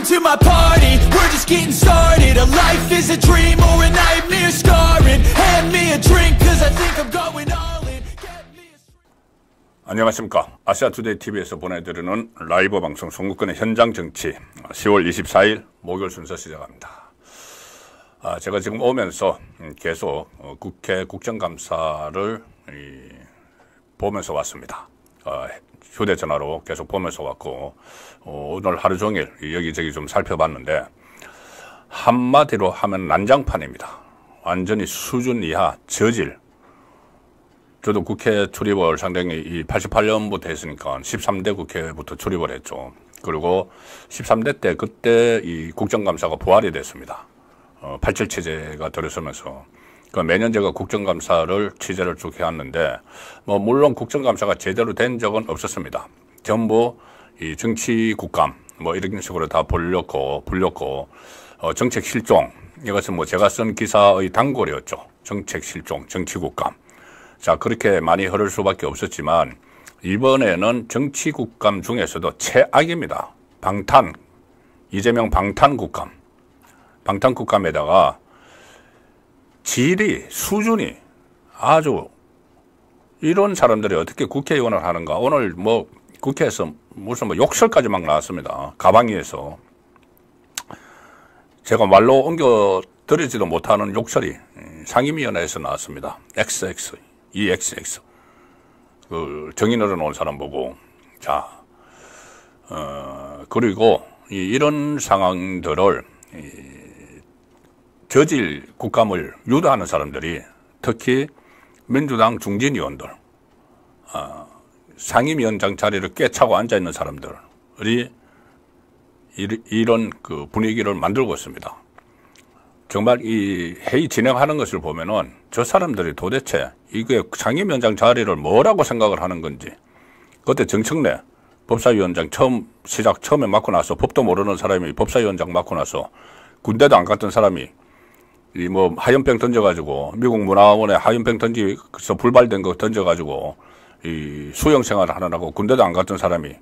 to my party. We're just getting started. A life is a dream or a nightmare scarring. Hand me a drink cause I think I'm going all in. 안녕하십니까. 아시아투데이 TV에서 보내드리는 라이브 방송 송국근의 현장 정치 10월 24일 목요일 순서 시작합니다. 제가 지금 오면서 계속 국회 국정감사를 보면서 왔습니다. 휴대전화로 계속 보면서 왔고 오늘 하루 종일 여기저기 좀 살펴봤는데 한마디로 하면 난장판입니다. 완전히 수준 이하 저질. 저도 국회 출입을 상당히 88년부터 했으니까 13대 국회부터 출입을 했죠. 그리고 13대 때 그때 이 국정감사가 부활이 됐습니다. 87 체제가 들어서면서 매년 제가 국정감사를 취재를 쭉 해왔는데 물론 국정감사가 제대로 된 적은 없었습니다. 전부 이 정치국감 이런 식으로 다 불렸고 정책 실종 이것은 제가 쓴 기사의 단골이었죠. 정책 실종, 정치국감. 자, 그렇게 많이 흐를 수밖에 없었지만 이번에는 정치국감 중에서도 최악입니다. 이재명 방탄국감. 방탄국감에다가 수준이 아주 이런 사람들이 어떻게 국회의원을 하는가. 오늘 국회에서 무슨 욕설까지 막 나왔습니다. 가방위에서. 제가 말로 옮겨 드리지도 못하는 욕설이 상임위원회에서 나왔습니다. XX. EXX. 정인으로 놓은 사람 보고. 자, 그리고 이런 상황들을 저질 국감을 유도하는 사람들이 특히 민주당 중진위원들, 상임위원장 자리를 꿰차고 앉아있는 사람들이 이런 분위기를 만들고 있습니다. 정말 이 회의 진행하는 것을 보면은 저 사람들이 도대체 이게 상임위원장 자리를 뭐라고 생각을 하는 건지. 그때 정청래 법사위원장 처음에 맡고 나서 법도 모르는 사람이 법사위원장 맡고 나서 군대도 안 갔던 사람이 하연병 던져가지고 미국 문화원에 하연병 던지서 불발된 거 던져가지고 이 수영 생활을 하느라고 군대도 안 갔던 사람이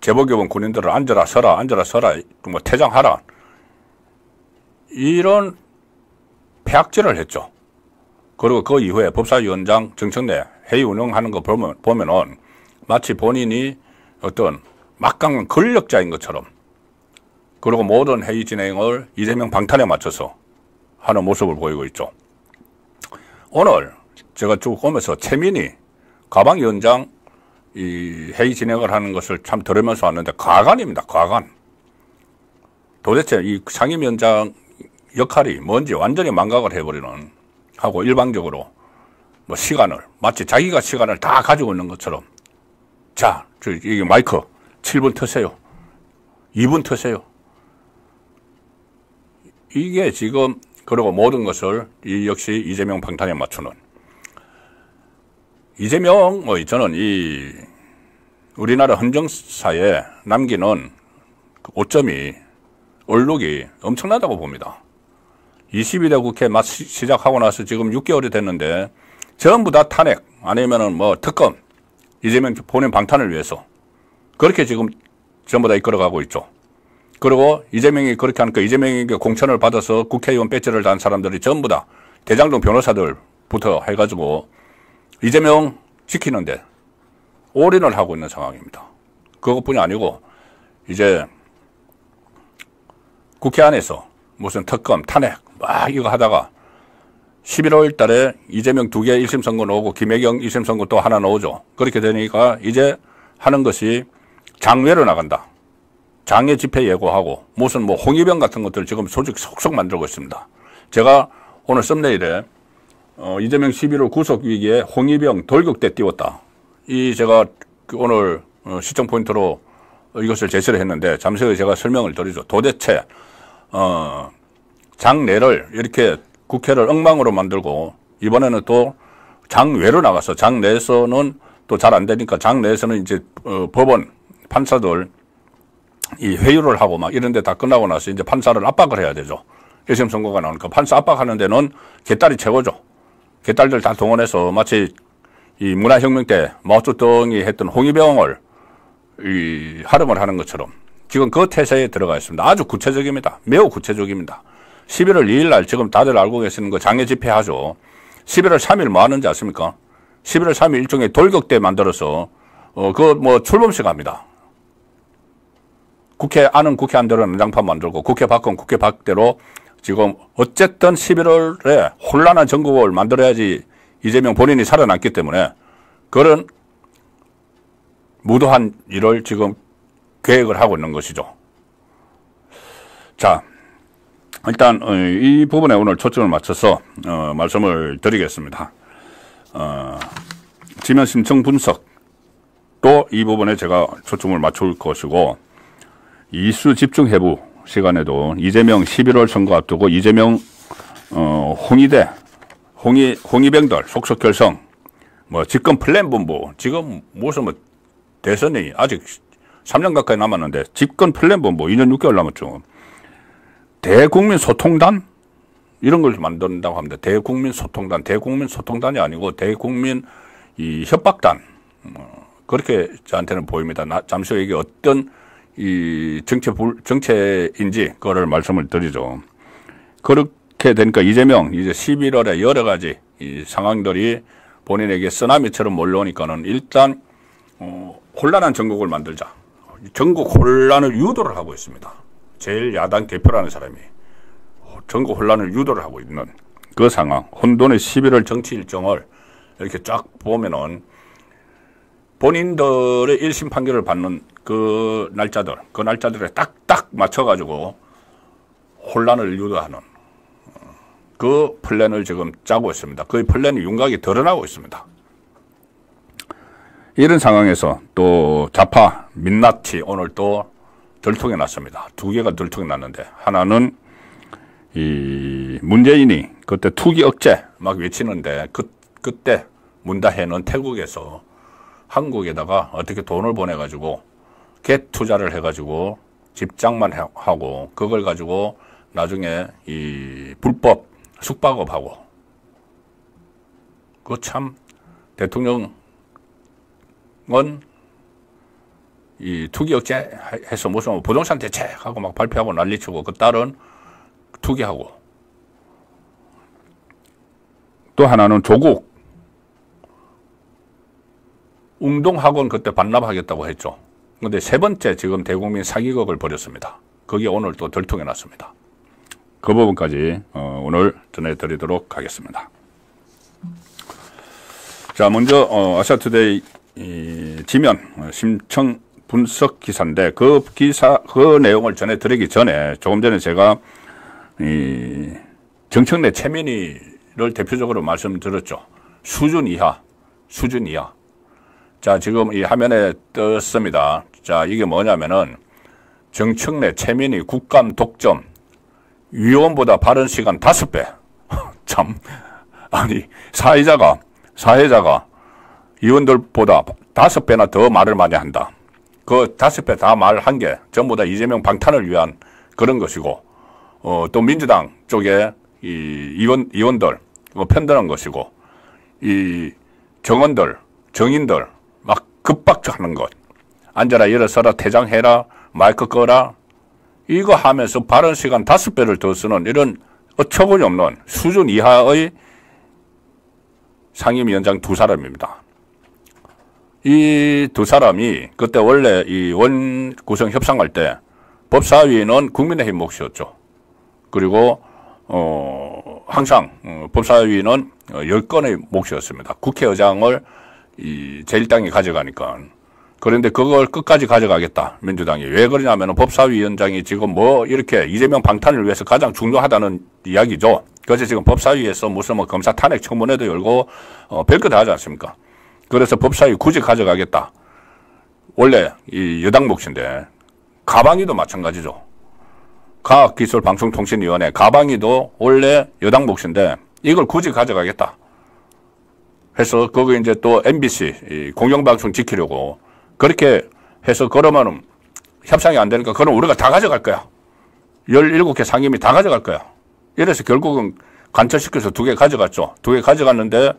제복 입은 군인들을 앉아라 서라 퇴장하라. 이런 폐악질을 했죠. 그리고 그 이후에 법사위원장 정청래 회의 운영하는 거 보면은 마치 본인이 어떤 막강한 권력자인 것처럼 그리고 모든 회의 진행을 이재명 방탄에 맞춰서 하는 모습을 보이고 있죠. 오늘 제가 쭉 오면서 최민희 가방위원장 이 회의 진행을 하는 것을 참 들으면서 왔는데 과간입니다. 과간. 도대체 이 상임위원장 역할이 뭔지 완전히 망각을 해버리는 하고 일방적으로 시간을 마치 자기가 시간을 다 가지고 있는 것처럼 자, 이게 마이크 7분 트세요. 2분 트세요. 이게 지금 그리고 모든 것을 역시 이재명 방탄에 맞추는 저는 이 우리나라 헌정사에 남기는 오점이 얼룩이 엄청나다고 봅니다. 22대 국회 시작하고 나서 지금 6개월이 됐는데 전부 다 탄핵 아니면은 특검 이재명 본인 방탄을 위해서 그렇게 지금 전부 다 이끌어가고 있죠. 그리고 이재명이 그렇게 하니까 이재명에게 공천을 받아서 국회의원 배지를 단 사람들이 전부 다 대장동 변호사들부터 해가지고 이재명 지키는데 올인을 하고 있는 상황입니다. 그것뿐이 아니고 이제 국회 안에서 무슨 특검, 탄핵 이거 하다가 11월 달에 이재명 2개 1심 선고 나오고 김혜경 1심 선고 또 하나 나오죠. 그렇게 되니까 이제 하는 것이 장외로 나간다. 장외 집회 예고하고 무슨 홍위병 같은 것들 지금 조직 속속 만들고 있습니다. 제가 오늘 썸네일에 이재명 11월 구속 위기에 홍위병 돌격대 띄웠다. 제가 오늘 시청 포인트로 이것을 제시를 했는데 잠시 후에 제가 설명을 드리죠. 도대체 장내를 이렇게 국회를 엉망으로 만들고 이번에는 또 장외로 나가서 장내에서는 또 잘 안 되니까 장내에서는 이제 법원 판사들 이 회유를 하고 이런 데 다 끝나고 나서 이제 판사를 압박을 해야 되죠. 1심 선고가 나오니까 판사 압박하는 데는 개딸이 최고죠. 개딸들 다 동원해서 마치 이 문화혁명 때 마오쩌둥이 했던 홍위병을 활용을 하는 것처럼 지금 그 태세에 들어가 있습니다. 아주 구체적입니다. 매우 구체적입니다. 11월 2일 날 지금 다들 알고 계시는 거 장애 집회하죠. 11월 3일 뭐 하는지 아십니까? 11월 3일 일종의 돌격대 만들어서 출범식 합니다. 국회 안은 국회 안대로 난장판 만들고 국회 밖은 국회 밖대로 지금 어쨌든 11월에 혼란한 전국을 만들어야지 이재명 본인이 살아남기 때문에 그런 무도한 일을 지금 계획을 하고 있는 것이죠. 자, 일단 이 부분에 오늘 초점을 맞춰서 말씀을 드리겠습니다. 지면 심층 분석 또 이 부분에 제가 초점을 맞출 것이고 이슈 집중 해부 시간에도 이재명 11월 선거 앞두고 이재명 홍의대 홍의병들 속속 결성 집권 플랜 본부 지금 무슨 대선이 아직 3년 가까이 남았는데 집권 플랜 본부 2년 6개월 남았죠. 대국민 소통단 이런 걸 만든다고 합니다. 대국민 소통단이 아니고 대국민 이 협박단 그렇게 저한테는 보입니다. 잠시 후에 이게 어떤 이 정체인지 그거를 말씀을 드리죠. 그렇게 되니까 이재명 이제 11월에 여러 가지 이 상황들이 본인에게 쓰나미처럼 몰려오니까는 일단 혼란한 전국을 만들자. 전국 혼란을 유도를 하고 있습니다. 제일 야당 대표라는 사람이 전국 혼란을 유도를 하고 있는 그 상황. 혼돈의 11월 정치 일정을 이렇게 쫙 보면은 본인들의 1심 판결을 받는 그 날짜들에 딱딱 맞춰가지고 혼란을 유도하는 그 플랜을 지금 짜고 있습니다. 그 플랜이 윤곽이 드러나고 있습니다. 이런 상황에서 또 좌파 민낯이 오늘 또 들통이 났습니다. 두 개가 들통이 났는데 하나는 이 문재인이 그때 투기 억제 막 외치는데 그때 문다혜는 태국에서 한국에다가 어떻게 돈을 보내가지고 갭 투자를 해가지고 집장만 하고 그걸 가지고 나중에 이 불법 숙박업하고 그 참 대통령은 이 투기 억제해서 무슨 부동산 대책하고 막 발표하고 난리치고 그 딸은 투기하고 또 하나는 조국 웅동학원 그때 반납하겠다고 했죠. 그런데 세 번째 지금 대국민 사기극을 벌였습니다. 그게 오늘 또 들통이 났습니다. 그 부분까지 오늘 전해드리도록 하겠습니다. 자, 먼저 아시아투데이 지면 심층 분석 기사인데 그 내용을 전해드리기 전에 조금 전에 제가 정청래 최민희를 대표적으로 말씀드렸죠. 수준 이하. 자, 지금 이 화면에 떴습니다. 자, 이게 뭐냐면은 정청래 최민희 국감 독점 위원보다 발언 시간 5배. 참, 아니 사회자가 의원들보다 5배나 더 말을 많이 한다. 그 5배 다 말한 게 전부 다 이재명 방탄을 위한 그런 것이고, 또 민주당 쪽에 이 의원들 편드는 것이고, 이 정인들 막 급박하는 것. 앉아라, 일어서라, 퇴장해라, 마이크 꺼라. 이거 하면서 발언 시간 5배를 더 쓰는 이런 어처구니 없는 수준 이하의 상임위원장 두 사람입니다. 이 두 사람이 그때 원래 이 원 구성 협상할 때 법사위는 국민의힘 몫이었죠. 그리고 항상 법사위는 10건의 몫이었습니다. 국회의장을 이 제1당이 가져가니까. 그런데 그걸 끝까지 가져가겠다, 민주당이. 왜 그러냐면 법사위원장이 지금 뭐 이렇게 이재명 방탄을 위해서 가장 중요하다는 이야기죠. 그래서 지금 법사위에서 무슨 뭐 검사 탄핵 청문회도 열고 별거 다 하지 않습니까? 그래서 법사위 굳이 가져가겠다. 원래 이 여당 몫인데 가방위도 마찬가지죠. 과학기술방송통신위원회 가방위도 원래 여당 몫인데 이걸 굳이 가져가겠다 해서 거기 이제 또 MBC 이 공영방송 지키려고 그렇게 해서 그러면은 협상이 안 되니까 그럼 우리가 다 가져갈 거야. 17개 상임위 다 가져갈 거야. 이래서 결국은 관철시켜서 2개 가져갔죠. 2개 가져갔는데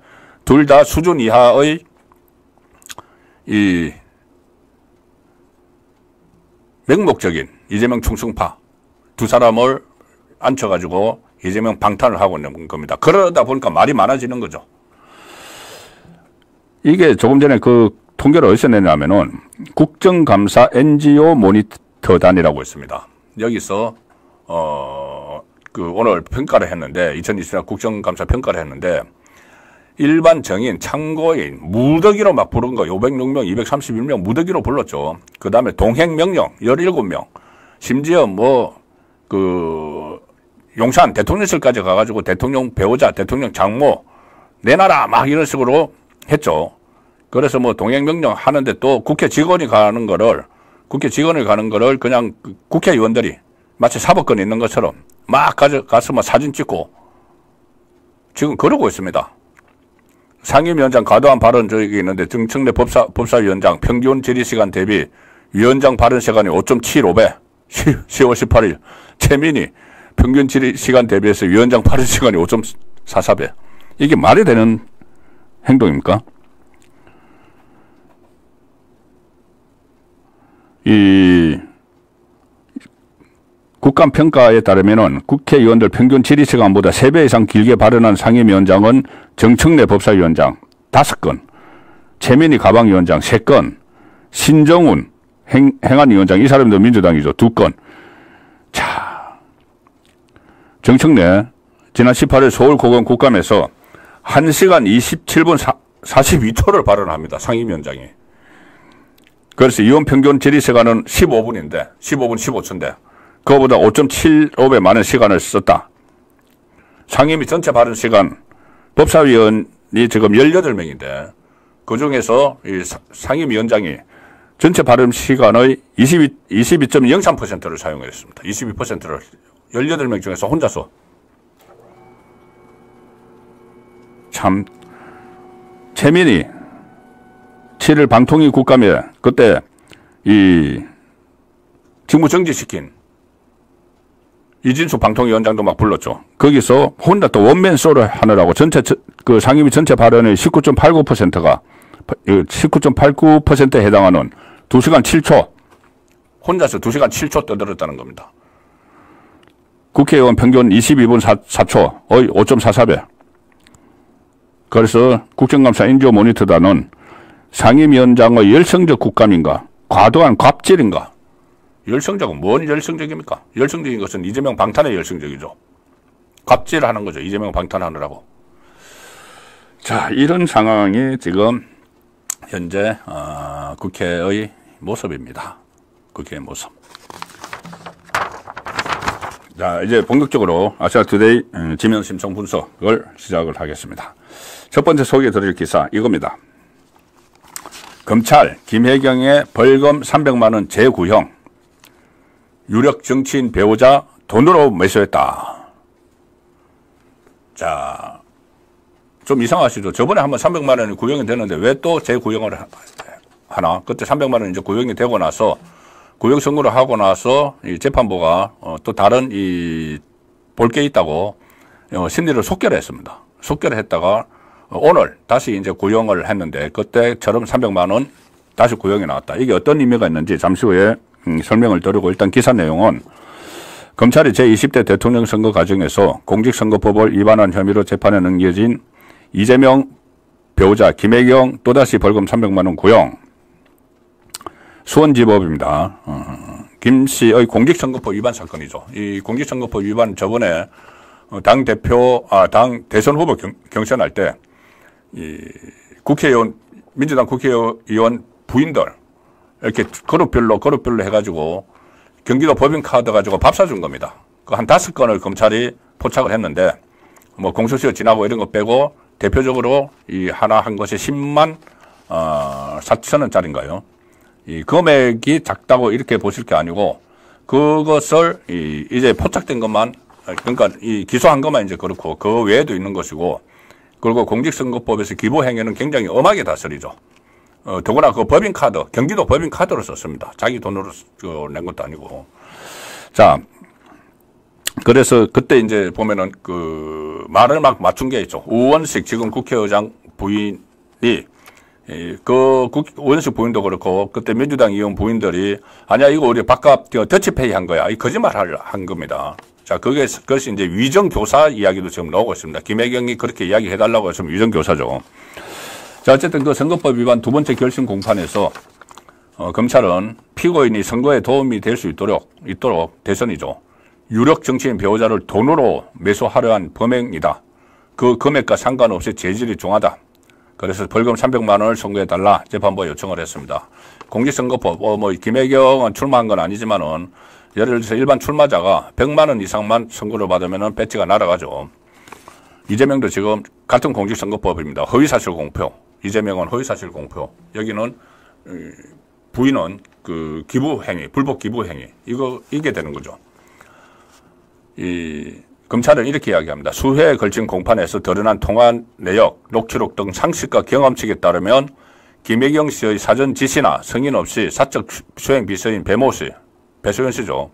둘 다 수준 이하의 이 맹목적인 이재명 충성파 두 사람을 앉혀가지고 이재명 방탄을 하고 있는 겁니다. 그러다 보니까 말이 많아지는 거죠. 이게 조금 전에 그 통계를 어디서 내냐면은 국정감사 NGO 모니터단이라고 있습니다. 여기서 오늘 평가를 했는데 2024 국정감사 평가를 했는데 일반 정인, 참고인, 무더기로 막 부른 거 506명, 231명 무더기로 불렀죠. 그 다음에 동행명령 17명, 심지어 용산 대통령실까지 가가지고 대통령 배우자, 대통령 장모 내놔라 막 이런 식으로 했죠. 그래서 동행명령 하는데 또 국회 직원이 가는 거를 그냥 국회의원들이 마치 사법권 있는 것처럼 막 가서 사진 찍고 지금 그러고 있습니다. 상임위원장 과도한 발언 저기 있는데 정청래 법사위원장 평균 질의시간 대비 위원장 발언 시간이 5.75배 10월 18일 최민희 평균 질의시간 대비해서 위원장 발언 시간이 5.44배 이게 말이 되는 행동입니까? 이 국감평가에 따르면은 국회의원들 평균 질의시간보다 3배 이상 길게 발언한 상임위원장은 정청래 법사위원장 5건, 최민희 가방위원장 3건, 신정훈 행안위원장 이 사람도 민주당이죠. 2건. 자, 정청래 지난 18일 서울고검 국감에서 1시간 27분 42초를 발언합니다. 상임위원장이. 그래서 의원 평균 질의시간은 15분인데 15분 15초인데 그거보다 5.75배 많은 시간을 썼다. 상임위 전체 발언 시간 법사위원이 지금 18명인데 그중에서 이 상임위원장이 전체 발언 시간의 22.03%를 사용했습니다. 22%를 18명 중에서 혼자서. 참 최민희 7일 방통위 국감에 그때 이 직무 정지시킨 이진수 방통위원장도 막 불렀죠. 거기서 혼자 또 원맨 쇼를 하느라고 전체 그 상임위 전체 발언의 19.89%가 19.89%에 해당하는 2시간 7초 혼자서 2시간 7초 떠들었다는 겁니다. 국회의원 평균 22분 4초의 5.44배. 그래서 국정감사 NGO 모니터단은 상임위원장의 열성적 국감인가 과도한 갑질인가. 열성적은 뭔 열성적입니까? 열성적인 것은 이재명 방탄의 열성적이죠. 갑질하는 거죠. 이재명 방탄하느라고. 자, 이런 상황이 지금 현재 국회의 모습입니다. 국회의 모습. 자, 이제 본격적으로 아시아투데이 지명심청 분석을 시작을 하겠습니다. 첫 번째 소개해드릴 기사 이겁니다. 검찰 김혜경의 벌금 300만 원 재구형. 유력 정치인 배우자 돈으로 매수했다. 자, 좀 이상하시죠? 저번에 한번 300만 원이 구형이 되는데 왜 또 재구형을 하나? 그때 300만 원이 이제 구형이 되고 나서 구형 선고를 하고 나서 이 재판부가 또 다른 볼 게 있다고 심리를 속결을 했습니다. 속결을 했다가 오늘 다시 이제 구형을 했는데 그때처럼 300만 원 다시 구형이 나왔다. 이게 어떤 의미가 있는지 잠시 후에 설명을 드리고 일단 기사 내용은 검찰이 제20대 대통령 선거 과정에서 공직선거법을 위반한 혐의로 재판에 넘겨진 이재명 배우자 김혜경 또다시 벌금 300만 원 구형. 수원지법입니다. 김 씨의 공직선거법 위반 사건이죠. 이 공직선거법 위반 저번에 당 대선 후보 경선할 때 이 국회의원 민주당 국회의원 부인들 이렇게 그룹별로 해가지고 경기도 법인카드 가지고 밥 사준 겁니다. 그 한 5건을 검찰이 포착을 했는데 뭐 공소시효 지나고 이런 거 빼고 대표적으로 이 하나 한 것이 10만 4천 원짜리인가요? 이 금액이 작다고 이렇게 보실 게 아니고 그것을 이제 포착된 것만 그러니까 이 기소한 것만 이제 그렇고 그 외에도 있는 것이고 그리고 공직선거법에서 기부행위는 굉장히 엄하게 다스리죠. 더구나 그 법인카드, 경기도 법인카드로 썼습니다. 자기 돈으로 낸 것도 아니고. 자, 그래서 그때 이제 보면은 그 말을 막 맞춘 게 있죠. 우원식 지금 국회의장 부인이 그 원식 부인도 그렇고 그때 민주당 의원 부인들이 아니야 이거 우리 바깥 더치페이 한 거야. 이 거짓말을 한 겁니다. 자, 그것이 이제 위정교사 이야기도 지금 나오고 있습니다. 김혜경이 그렇게 이야기해달라고 해서 위정교사죠. 자, 어쨌든 그 선거법 위반 두 번째 결심 공판에서 검찰은 피고인이 선거에 도움이 될 수 있도록 대선이죠. 유력 정치인 배우자를 돈으로 매수하려 한 범행이다. 그 금액과 상관없이 재질이 중하다. 그래서 벌금 300만 원을 선고해달라 재판부에 요청을 했습니다. 공직선거법, 김혜경은 출마한 건 아니지만은 예를 들어서 일반 출마자가 100만 원 이상만 선고를 받으면은 배지가 날아가죠. 이재명도 지금 같은 공직선거법입니다. 허위사실 공표. 이재명은 허위사실 공표. 여기는 부인은 그 기부행위, 불법 기부행위. 이게 되는 거죠. 검찰은 이렇게 이야기합니다. 수회에 걸친 공판에서 드러난 통화 내역, 녹취록 등 상식과 경험칙에 따르면 김혜경 씨의 사전 지시나 승인 없이 사적 수행 비서인 배모 씨, 배소연 씨죠.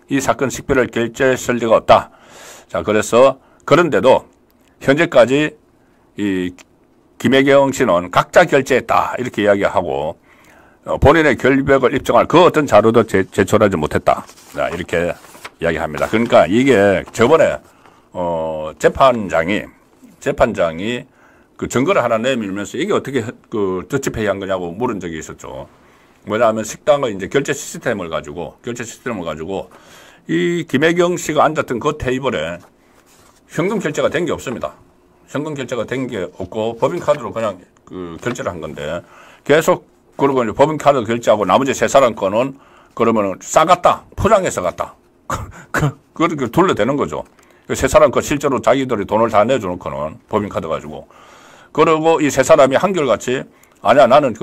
이 사건 식별을 결재했을 리가 없다. 자, 그래서 그런데도 현재까지 이 김혜경 씨는 각자 결재했다. 이렇게 이야기하고 본인의 결백을 입증할 그 어떤 자료도 제출하지 못했다. 자, 이렇게 이야기합니다. 그러니까 이게 저번에 재판장이 그 증거를 하나 내밀면서 이게 어떻게 그 더치페이 한 거냐고 물은 적이 있었죠. 뭐냐면 식당의 이제 결제 시스템을 가지고 이 김혜경 씨가 앉았던 그 테이블에 현금 결제가 된 게 없습니다. 현금 결제가 된 게 없고 법인카드로 그냥 그 결제를 한 건데 계속 그러고 이제 법인카드 결제하고 나머지 세 사람 거는 그러면은 싸갔다. 포장해서 갔다. 그렇게 둘러대는 거죠. 세 사람 거 실제로 자기들이 돈을 다 내주놓고는 법인카드 가지고. 그러고 이 세 사람이 한결같이 아니야 나는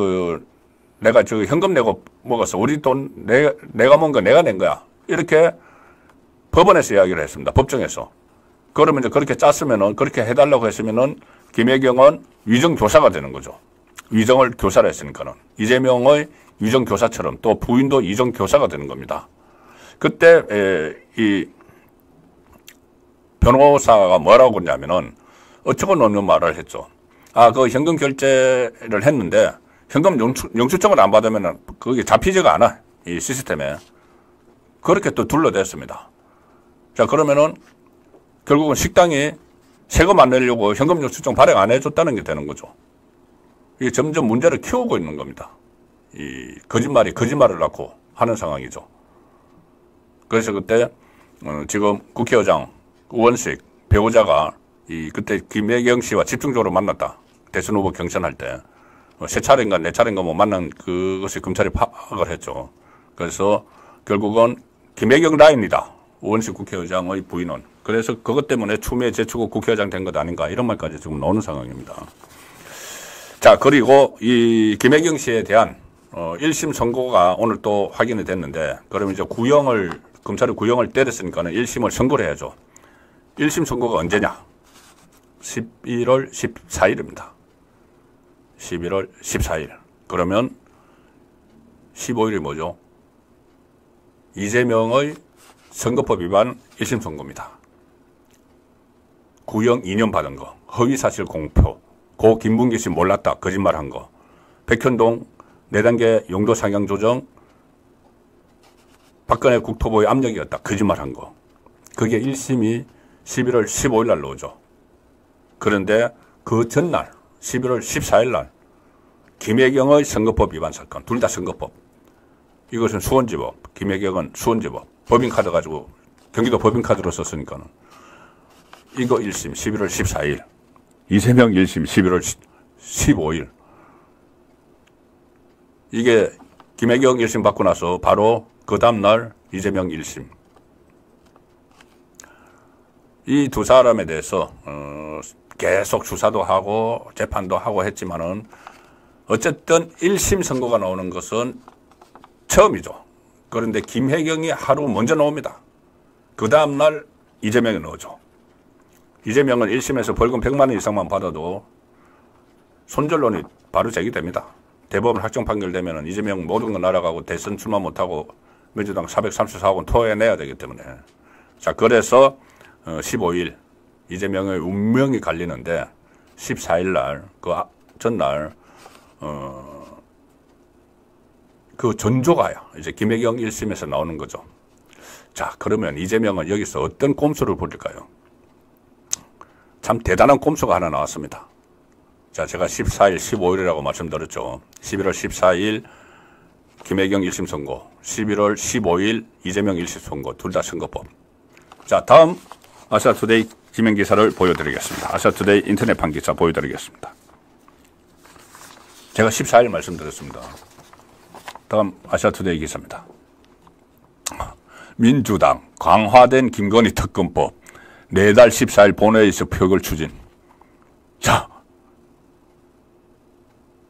내가 현금 내고 먹었어. 우리 돈 내가 먹은 거 내가 낸 거야. 이렇게 법원에서 이야기를 했습니다. 법정에서. 그러면 이제 그렇게 짰으면은 그렇게 해달라고 했으면은 김혜경은 위정교사가 되는 거죠. 위정을 교사를 했으니까는. 이재명의 위정교사처럼 또 부인도 위정교사가 되는 겁니다. 그때 이 변호사가 뭐라고 했냐면은 어처구니 없는 말을 했죠. 그 현금 결제를 했는데 현금 영수증을 안 받으면은 그게 잡히지가 않아. 이 시스템에. 그렇게 또 둘러댔습니다. 자, 그러면은 결국은 식당이 세금 안 내려고 현금 영수증 발행 안 해줬다는 게 되는 거죠. 이게 점점 문제를 키우고 있는 겁니다. 이 거짓말을 낳고 하는 상황이죠. 그래서 그때 지금 국회의장 우원식 배우자가 그때 김혜경 씨와 집중적으로 만났다. 대선 후보 경선할 때 세 차례인가 네 차례인가 만난 그것을 검찰이 파악을 했죠. 그래서 결국은 김혜경 라인이다. 우원식 국회의장의 부인은. 그래서 그것 때문에 추미애 제치고 국회의장 된 것 아닌가 이런 말까지 지금 나오는 상황입니다. 자, 그리고 이 김혜경 씨에 대한 1심 선고가 오늘 또 확인이 됐는데 그러면 이제 검찰이 구형을 때렸으니까는 1심을 선고를 해야죠. 1심 선고가 언제냐? 11월 14일입니다. 11월 14일. 그러면 15일이 뭐죠? 이재명의 선거법 위반 1심 선고입니다. 구형 2년 받은 거. 허위사실 공표. 고 김bun기 씨 몰랐다. 거짓말한 거. 백현동 4단계 용도 상향 조정. 박근혜 국토부의 압력이었다. 거짓말한 거. 그게 1심이 11월 15일 날 나오죠. 그런데 그 전날 11월 14일 날 김혜경의 선거법 위반 사건. 둘 다 선거법. 이것은 수원지법. 김혜경은 수원지법. 법인카드 가지고 경기도 법인카드로 썼으니까는. 이거 1심 11월 14일. 이재명 1심 11월 15일. 이게 김혜경 1심 받고 나서 바로 그 다음날 이재명 1심. 이 두 사람에 대해서 계속 수사도 하고 재판도 하고 했지만은 어쨌든 1심 선고가 나오는 것은 처음이죠. 그런데 김혜경이 하루 먼저 나옵니다. 그 다음날 이재명이 나오죠. 이재명은 1심에서 벌금 100만 원 이상만 받아도 손절론이 바로 제기됩니다. 대법원 확정 판결되면 이재명 모든 거 날아가고 대선 출마 못하고 민주당 434억 원 토해내야 되기 때문에. 자, 그래서 15일 이재명의 운명이 갈리는데 14일 날, 그 전날 그 전조가야 이제 김혜경 1심에서 나오는 거죠. 자, 그러면 이재명은 여기서 어떤 꼼수를 부릴까요? 참 대단한 꼼수가 하나 나왔습니다. 자, 제가 14일, 15일이라고 말씀드렸죠. 11월 14일 김혜경 1심 선고, 11월 15일 이재명 1심 선고, 둘 다 선거법. 자, 다음 아시아투데이 지면 기사를 보여드리겠습니다. 아시아투데이 인터넷판 기사 보여드리겠습니다. 제가 14일 말씀드렸습니다. 다음 아시아투데이 기사입니다. 민주당 강화된 김건희 특검법 내달 14일 본회의에서 표결 추진. 자,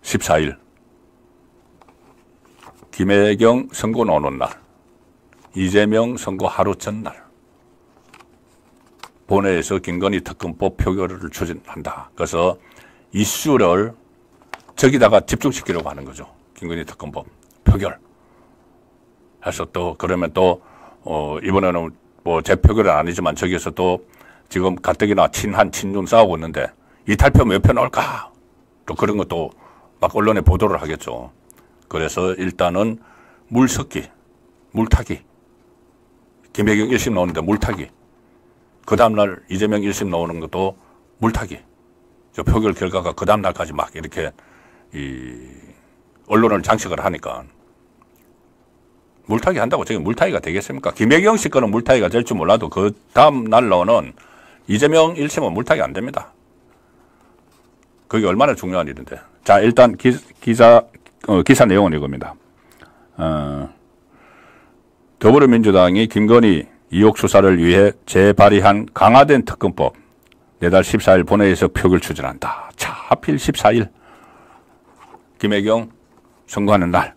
14일 김혜경 선고 나오는 날, 이재명 선고 하루 전날 본회의에서 김건희 특검법 표결을 추진한다. 그래서 이슈를 저기다가 집중시키려고 하는 거죠. 김건희 특검법 표결 해서 또 그러면 또 이번에는 뭐 재표결은 아니지만 저기에서 또 지금 가뜩이나 친한 친윤 싸우고 있는데 이탈표 몇 표 나올까? 또 그런 것도 막 언론에 보도를 하겠죠. 그래서 일단은 물섞기, 물타기. 김혜경 1심 나오는데 물타기. 그 다음날 이재명 1심 나오는 것도 물타기. 저 표결 결과가 그 다음날까지 막 이렇게 언론을 장식을 하니까 물타기 한다고 저게 물타기가 되겠습니까? 김혜경 씨 거는 물타기가 될 줄 몰라도 그 다음날 나오는 이재명 1심은 물타기 안 됩니다. 그게 얼마나 중요한 일인데. 자, 일단 기사 내용은 이겁니다. 더불어민주당이 김건희 의혹 수사를 위해 재발의한 강화된 특검법 내달 14일 본회의에서 표결 추진한다. 자, 하필 14일 김혜경 선고하는 날.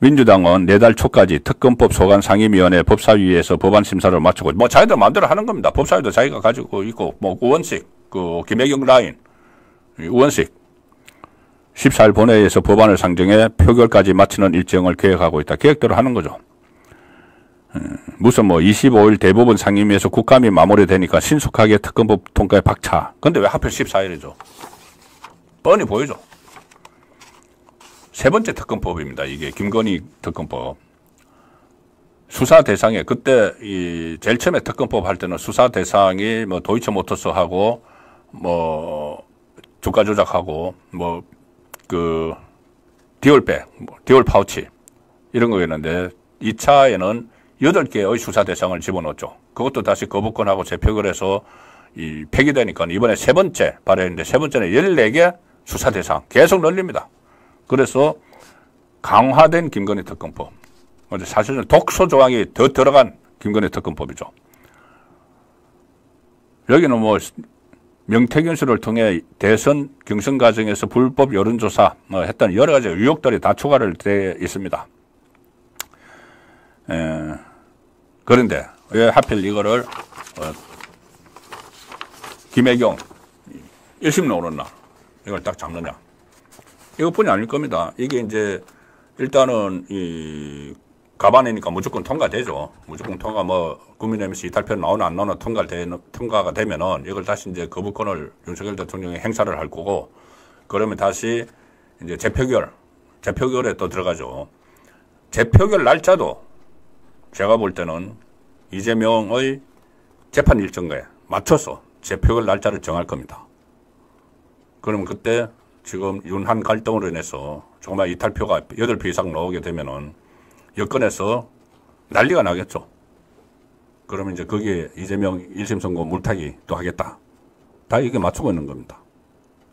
민주당은 내달 초까지 특검법 소관 상임위원회 법사위에서 법안 심사를 마치고 뭐 자기들 마음대로 하는 겁니다. 법사위도 자기가 가지고 있고 뭐 의원식 그 김혜경 라인 의원식 14일 본회의에서 법안을 상정해 표결까지 마치는 일정을 계획하고 있다. 계획대로 하는 거죠. 무슨 뭐 25일 대법원 상임위에서 국감이 마무리되니까 신속하게 특검법 통과에 박차. 근데 왜 하필 14일이죠? 뻔히 보이죠. 세 번째 특검법입니다. 이게 김건희 특검법. 수사 대상에 그때 제일 처음에 특검법 할 때는 수사 대상이 뭐 도이치모터스하고 뭐 주가 조작하고 뭐 그 디올백, 디올 파우치 이런 거였는데 2차에는 8개의 수사 대상을 집어넣었죠. 그것도 다시 거부권하고 재표결해서 폐기되니까 이번에 세 번째 발의했는데 세 번째는 14개 수사 대상 계속 늘립니다. 그래서 강화된 김건희 특검법. 사실은 독소 조항이 더 들어간 김건희 특검법이죠. 여기는 뭐 명태균 씨를 통해 대선 경선 과정에서 불법 여론조사 했던 여러 가지 의혹들이 다 추가를 되어 있습니다. 그런데 왜 하필 이거를 김혜경 1심 나오는 날 이걸 딱 잡느냐. 이것뿐이 아닐 겁니다. 이게 이제 일단은 가반이니까 무조건 통과되죠. 무조건 통과 국민의힘에서 이탈표 나오나 안 나오나 통과가 되면은 이걸 다시 이제 거부권을 윤석열 대통령이 행사를 할 거고 그러면 다시 이제 재표결에 또 들어가죠. 재표결 날짜도 제가 볼 때는 이재명의 재판 일정에 맞춰서 재표결 날짜를 정할 겁니다. 그러면 그때 지금 윤한 갈등으로 인해서 정말 이탈표가 8표 이상 나오게 되면은 여권에서 난리가 나겠죠. 그러면 이제 거기에 이재명 1심 선고 물타기 또 하겠다. 다 이게 맞추고 있는 겁니다.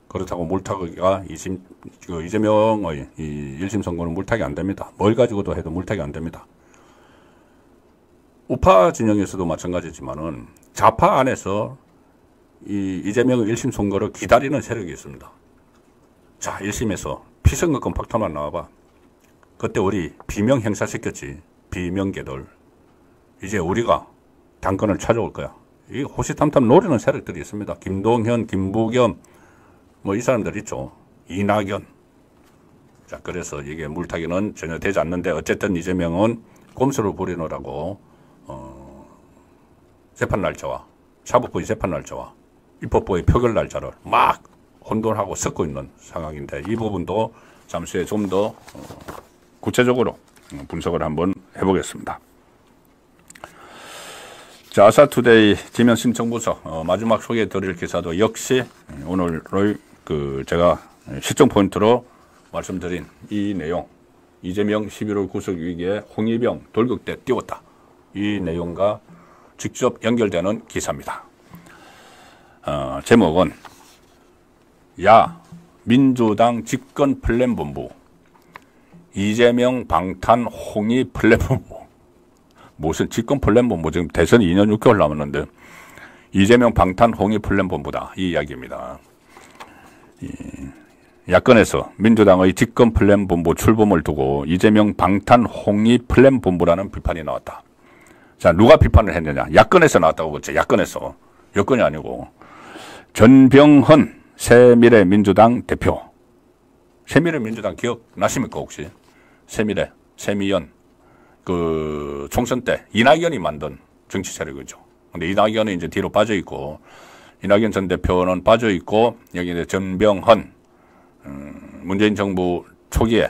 그렇다고 물타기가 이재명의 이 1심 선고는 물타기 안 됩니다. 뭘 가지고도 해도 물타기 안 됩니다. 우파 진영에서도 마찬가지지만은 좌파 안에서 이재명의 1심 선고를 기다리는 세력이 있습니다. 자, 1심에서 피선거권 팍토만 나와봐. 그때 우리 비명 행사시켰지. 비명계들. 이제 우리가 당권을 찾아올 거야. 이 호시탐탐 노리는 세력들이 있습니다. 김동현, 김부겸, 뭐 이 사람들 있죠. 이낙연. 자, 그래서 이게 물타기는 전혀 되지 않는데 어쨌든 이재명은 꼼수를 부리느라고 재판 날짜와 사법부의 재판 날짜와 입법부의 표결 날짜를 막 혼돈하고 섞고 있는 상황인데 이 부분도 잠시 후에 좀 더 구체적으로 분석을 한번 해보겠습니다. 자, 아사투데이 지면신청부서 마지막 소개해 드릴 기사도 역시 오늘의 제가 시점 포인트로 말씀드린 이 내용, 이재명 11월 구속 위기에 홍위병 돌격대 띄웠다. 이 내용과 직접 연결되는 기사입니다. 제목은 야 민주당 집권 플랜본부 이재명 방탄 홍위 플랜본부. 무슨 집권 플랜본부, 지금 대선이 2년 6개월 남았는데 이재명 방탄 홍위 플랜본부다, 이 이야기입니다. 야권에서 민주당의 집권 플랜본부 출범을 두고 이재명 방탄 홍위 플랜본부라는 비판이 나왔다. 자, 누가 비판을 했느냐? 야권에서 나왔다고 그랬죠. 야권에서. 여권이 아니고. 전병헌 새미래민주당 대표. 새미래민주당 기억나십니까 혹시? 새미연. 총선 때 이낙연이 만든 정치 세력이죠. 근데 이낙연은 이제 뒤로 빠져 있고, 이낙연 전 대표는 빠져 있고, 여기 이제 전병헌, 문재인 정부 초기에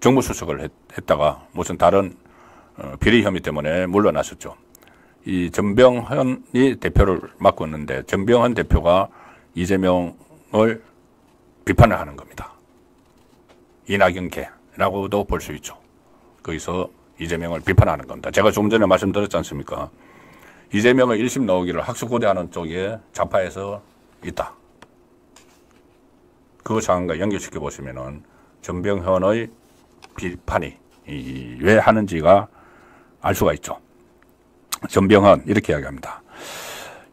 정무수석을 했다가 무슨 다른 비리 혐의 때문에 물러났었죠. 이 전병헌이 대표를 맡고 있는데 전병헌 대표가 이재명을 비판을 하는 겁니다. 이낙연계라고도 볼 수 있죠. 거기서 이재명을 비판하는 겁니다. 제가 좀 전에 말씀드렸지 않습니까? 이재명을 1심 나오기를 학수고대하는 쪽에 좌파에서 있다. 그 상황과 연결시켜 보시면은 전병헌의 비판이 왜 하는지가 알 수가 있죠. 전병헌 이렇게 이야기합니다.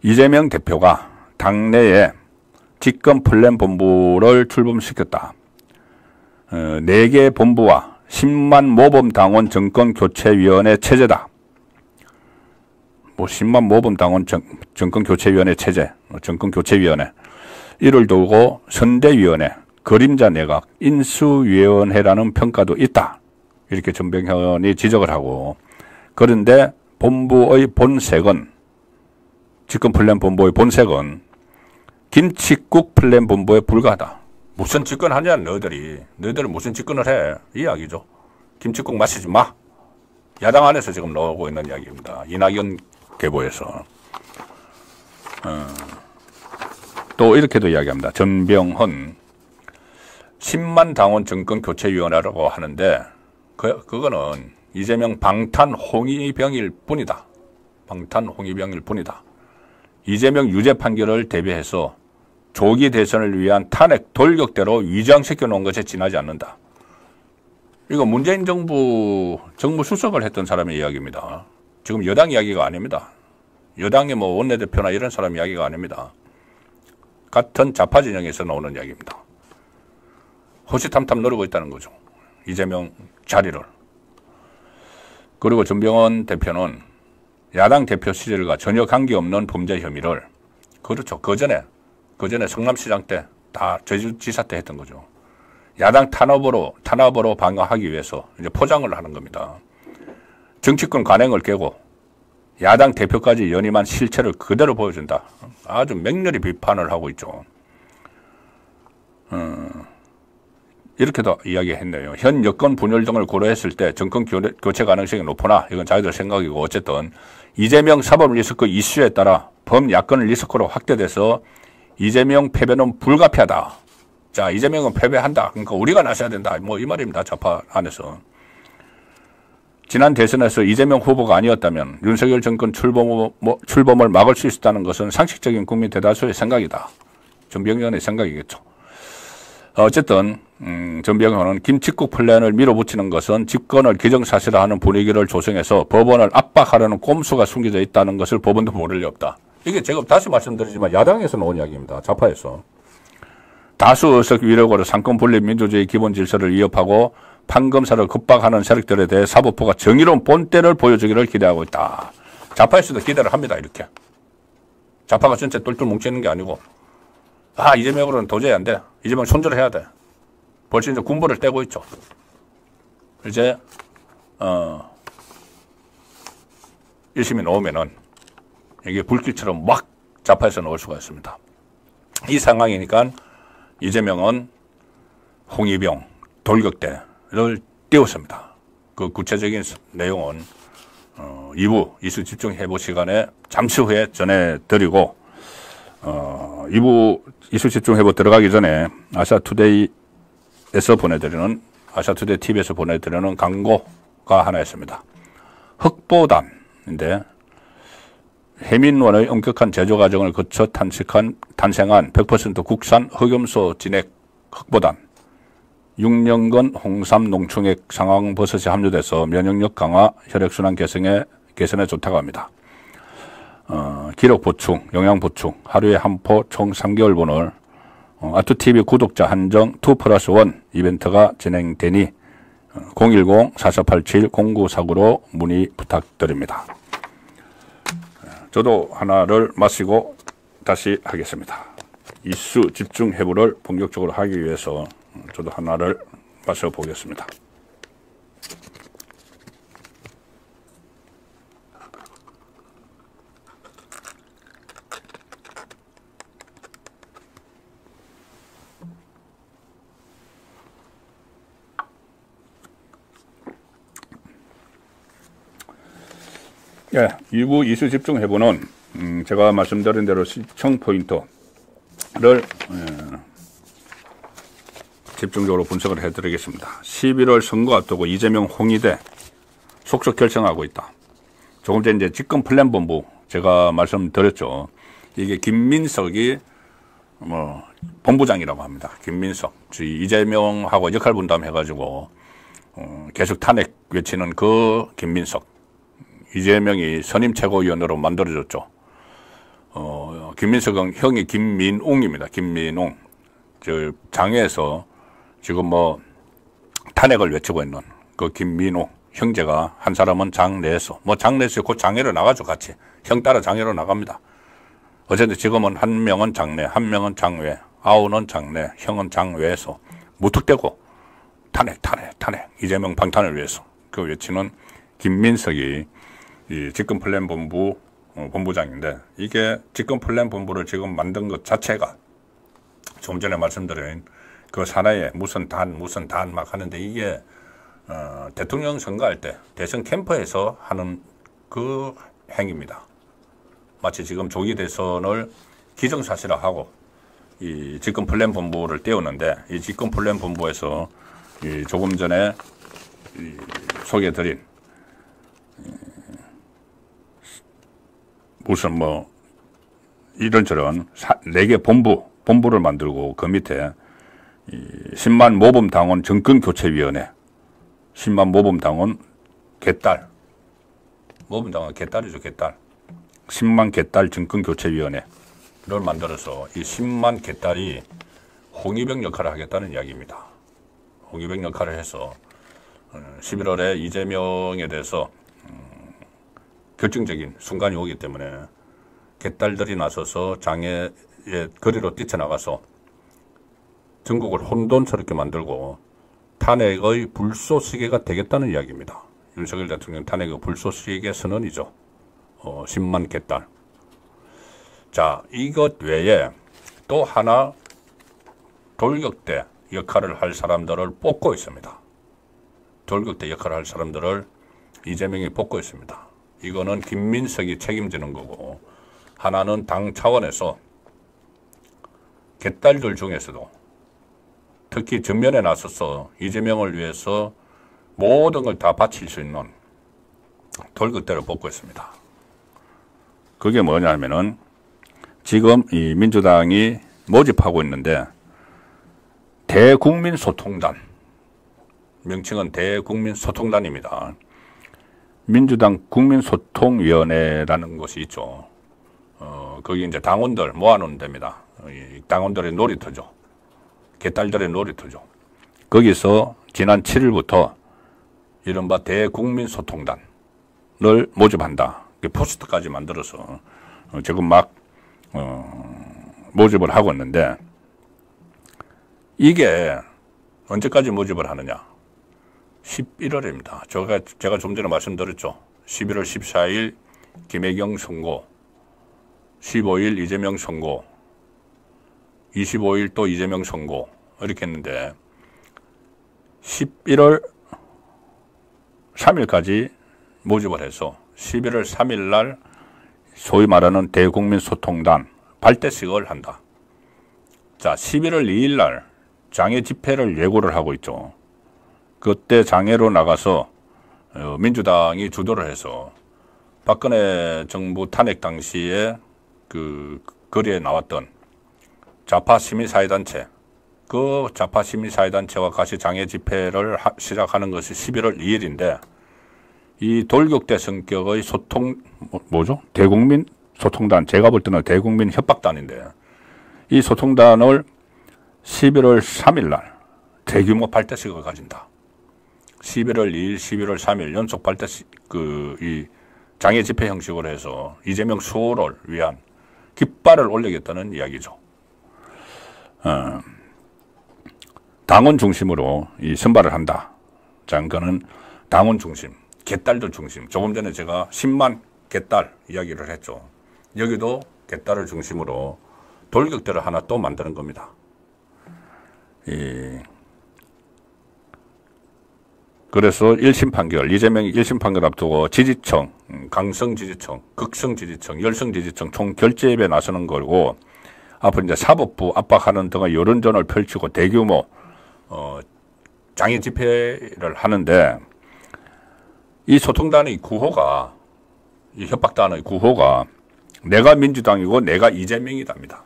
이재명 대표가 당내에 집권 플랜본부를 출범시켰다. 4개 본부와 10만 모범당원 정권교체위원회 체제다. 10만 모범당원 정권교체위원회 체제, 정권교체위원회. 이를 두고 선대위원회, 그림자 내각, 인수위원회라는 평가도 있다. 이렇게 전병헌이 지적을 하고, 그런데 본부의 본색은, 집권 플랜 본부의 본색은 김칫국 플랜 본부에 불과하다. 무슨 집권하냐, 너희들은 무슨 집권을 해, 이 이야기죠. 김칫국 마시지 마. 야당 안에서 지금 나오고 있는 이야기입니다. 이낙연 계보에서. 또 이렇게도 이야기합니다. 전병헌 10만 당원 정권교체위원회라고 하는데 그거는 이재명 방탄 홍위병일 뿐이다. 방탄 홍위병일 뿐이다. 이재명 유죄 판결을 대비해서 조기 대선을 위한 탄핵 돌격대로 위장시켜 놓은 것에 지나지 않는다. 이거 문재인 정부 정무수석을 했던 사람의 이야기입니다. 지금 여당 이야기가 아닙니다. 여당의 뭐 원내대표나 이런 사람 이야기가 아닙니다. 같은 좌파 진영에서 나오는 이야기입니다. 호시탐탐 노리고 있다는 거죠. 이재명 자리를. 그리고 전병헌 대표는 야당 대표 시절과 전혀 관계없는 범죄 혐의를, 그렇죠. 그 전에 성남시장 때 다 제주지사 때 했던 거죠. 야당 탄압으로 방어하기 위해서 이제 포장을 하는 겁니다. 정치권 관행을 깨고 야당 대표까지 연임한 실체를 그대로 보여준다. 아주 맹렬히 비판을 하고 있죠. 이렇게도 이야기했네요. 현 여권 분열 등을 고려했을 때 정권 교체 가능성이 높으나 이건 자기들 생각이고, 어쨌든 이재명 사법 리스크 이슈에 따라 범야권 리스크로 확대돼서 이재명 패배는 불가피하다. 자, 이재명은 패배한다. 그러니까 우리가 나서야 된다. 뭐 이 말입니다. 좌파 안에서. 지난 대선에서 이재명 후보가 아니었다면 윤석열 정권 출범을 막을 수 있었다는 것은 상식적인 국민 대다수의 생각이다. 전병헌의 생각이겠죠. 어쨌든 전병헌은 김칫국 플랜을 밀어붙이는 것은 집권을 기정사실화하는 분위기를 조성해서 법원을 압박하려는 꼼수가 숨겨져 있다는 것을 법원도 모를 리 없다. 이게 제가 다시 말씀드리지만 야당에서 나온 이야기입니다. 좌파에서. 다수 의석 위력으로 상권 분립 민주주의 기본 질서를 위협하고 판검사를 급박하는 세력들에 대해 사법부가 정의로운 본때를 보여주기를 기대하고 있다. 좌파에서도 기대를 합니다. 이렇게. 좌파가 전체 똘똘 뭉쳐있는 게 아니고, 이재명으로는 도저히 안 돼. 이재명 손절해야 돼. 벌써 이제 군부를 떼고 있죠. 이제 1심이 나오면은 이게 불길처럼 막 좌파에서 나올 수가 있습니다. 이 상황이니까 이재명은 홍위병, 돌격대를 띄웠습니다. 그 구체적인 내용은 2부 이슈 집중 해보 시간에 잠시 후에 전해드리고 2부 이슈 집중 해보 들어가기 전에 아시아투데이에서 보내드리는 아시아투데이 TV에서 보내드리는 광고가 하나 있습니다. 흑보단인데 해민원의 엄격한 제조 과정을 거쳐 탄생한 100% 국산 흑염소 진액 흑보단 6년간 홍삼 농축액 상황버섯이 함유돼서 면역력 강화, 혈액순환 개선에 좋다고 합니다. 기력 보충, 영양 보충, 하루에 한 포 총 3개월분을 아투TV 구독자 한정 2+1 이벤트가 진행되니 010-4487-0949로 문의 부탁드립니다. 저도 하나를 마시고 다시 하겠습니다. 이슈 집중 해부를 본격적으로 하기 위해서 저도 하나를 마셔보겠습니다. 예, 2부 이슈 집중 해부는 제가 말씀드린 대로 시청 포인트를 집중적으로 분석을 해드리겠습니다. 11월 선거 앞두고 이재명 홍의대 속속 결정하고 있다. 조금 전에 이제 집권 플랜 본부 제가 말씀드렸죠. 이게 김민석이 본부장이라고 합니다. 김민석 이재명하고 역할 분담해가지고 계속 탄핵 외치는 그 김민석. 이재명이 선임 최고위원으로 만들어졌죠. 김민석은 형이 김민웅입니다. 김민웅. 저 장외에서 지금 탄핵을 외치고 있는 그 김민웅 형제가 한 사람은 장내에서 장내에서 곧 장외로 나가죠. 같이 형 따라 장외로 나갑니다. 어쨌든 지금은 한 명은 장내, 한 명은 장외, 아우는 장내, 형은 장외에서 무턱대고 탄핵 이재명 방탄을 위해서 그 외치는 김민석이 이 집권 플랜 본부 본부장인데, 이게 집권 플랜 본부를 지금 만든 것 자체가 좀 전에 말씀드린 그 사나이에 무슨 단 막 하는데, 이게 대통령 선거할 때 대선 캠프에서 하는 그 행위입니다. 마치 지금 조기 대선을 기정사실화하고 이 집권 플랜 본부를 띄우는데, 이 집권 플랜 본부에서 이 조금 전에 소개해드린 무슨 이런저런 4개 본부를 만들고 그 밑에 10만 모범당원 정권교체위원회, 10만 모범당원 개딸, 모범당원 개딸이죠, 개딸. 10만 개딸 정권교체위원회를 만들어서 이 10만 개딸이 홍위병 역할을 하겠다는 이야기입니다. 홍위병 역할을 해서 11월에 이재명에 대해서 결정적인 순간이 오기 때문에 개딸들이 나서서 장애의 거리로 뛰쳐나가서 전국을 혼돈스럽게 만들고 탄핵의 불쏘시개가 되겠다는 이야기입니다. 윤석열 대통령 탄핵의 불쏘시개 선언이죠. 10만 개딸. 자, 이것 외에 또 하나 돌격대 역할을 할 사람들을 뽑고 있습니다. 돌격대 역할을 할 사람들을 이재명이 뽑고 있습니다. 이거는 김민석이 책임지는 거고, 하나는 당 차원에서 개딸들 중에서도 특히 전면에 나서서 이재명을 위해서 모든 걸 다 바칠 수 있는 돌격대를 뽑고 있습니다. 그게 뭐냐면은 지금 이 민주당이 모집하고 있는데, 대국민소통단, 명칭은 대국민소통단입니다. 민주당 국민소통위원회라는 곳이 있죠. 거기 이제 당원들 모아놓은 데입니다. 당원들의 놀이터죠. 개딸들의 놀이터죠. 거기서 지난 7일부터 이른바 대국민소통단을 모집한다. 포스터까지 만들어서 지금 막 모집을 하고 있는데, 이게 언제까지 모집을 하느냐? 11월입니다. 제가 좀 전에 말씀드렸죠. 11월 14일 김혜경 선고, 15일 이재명 선고, 25일 또 이재명 선고 이렇게 했는데 11월 3일까지 모집을 해서 11월 3일 날 소위 말하는 대국민 소통단 발대식을 한다. 자, 11월 2일 날 장애 집회를 예고를 하고 있죠. 그때 장애로 나가서 민주당이 주도를 해서 박근혜 정부 탄핵 당시에 그 거리에 나왔던 좌파 시민사회단체, 그 좌파 시민사회단체와 같이 장애 집회를 시작하는 것이 11월 2일인데 이 돌격대 성격의 소통, 뭐죠? 대국민 소통단, 제가 볼 때는 대국민 협박단인데 이 소통단을 11월 3일 날 대규모 발대식을 가진다. 11월 2일, 11월 3일 연속 발대식, 이 장애 집회 형식으로 해서 이재명 수호를 위한 깃발을 올리겠다는 이야기죠. 당원 중심으로 이 선발을 한다. 자, 그거는 당원 중심, 개딸들 중심. 조금 전에 제가 10만 개딸 이야기를 했죠. 여기도 개딸을 중심으로 돌격대를 하나 또 만드는 겁니다. 그래서 1심 판결, 이재명이 1심 판결 앞두고 지지층, 강성 지지층, 극성 지지층, 열성 지지층 총 결재협에 나서는 거고 앞으로 이제 사법부 압박하는 등의 여론전을 펼치고 대규모 장애 집회를 하는데 이 소통단의 구호가, 이 협박단의 구호가 내가 민주당이고 내가 이재명이답니다.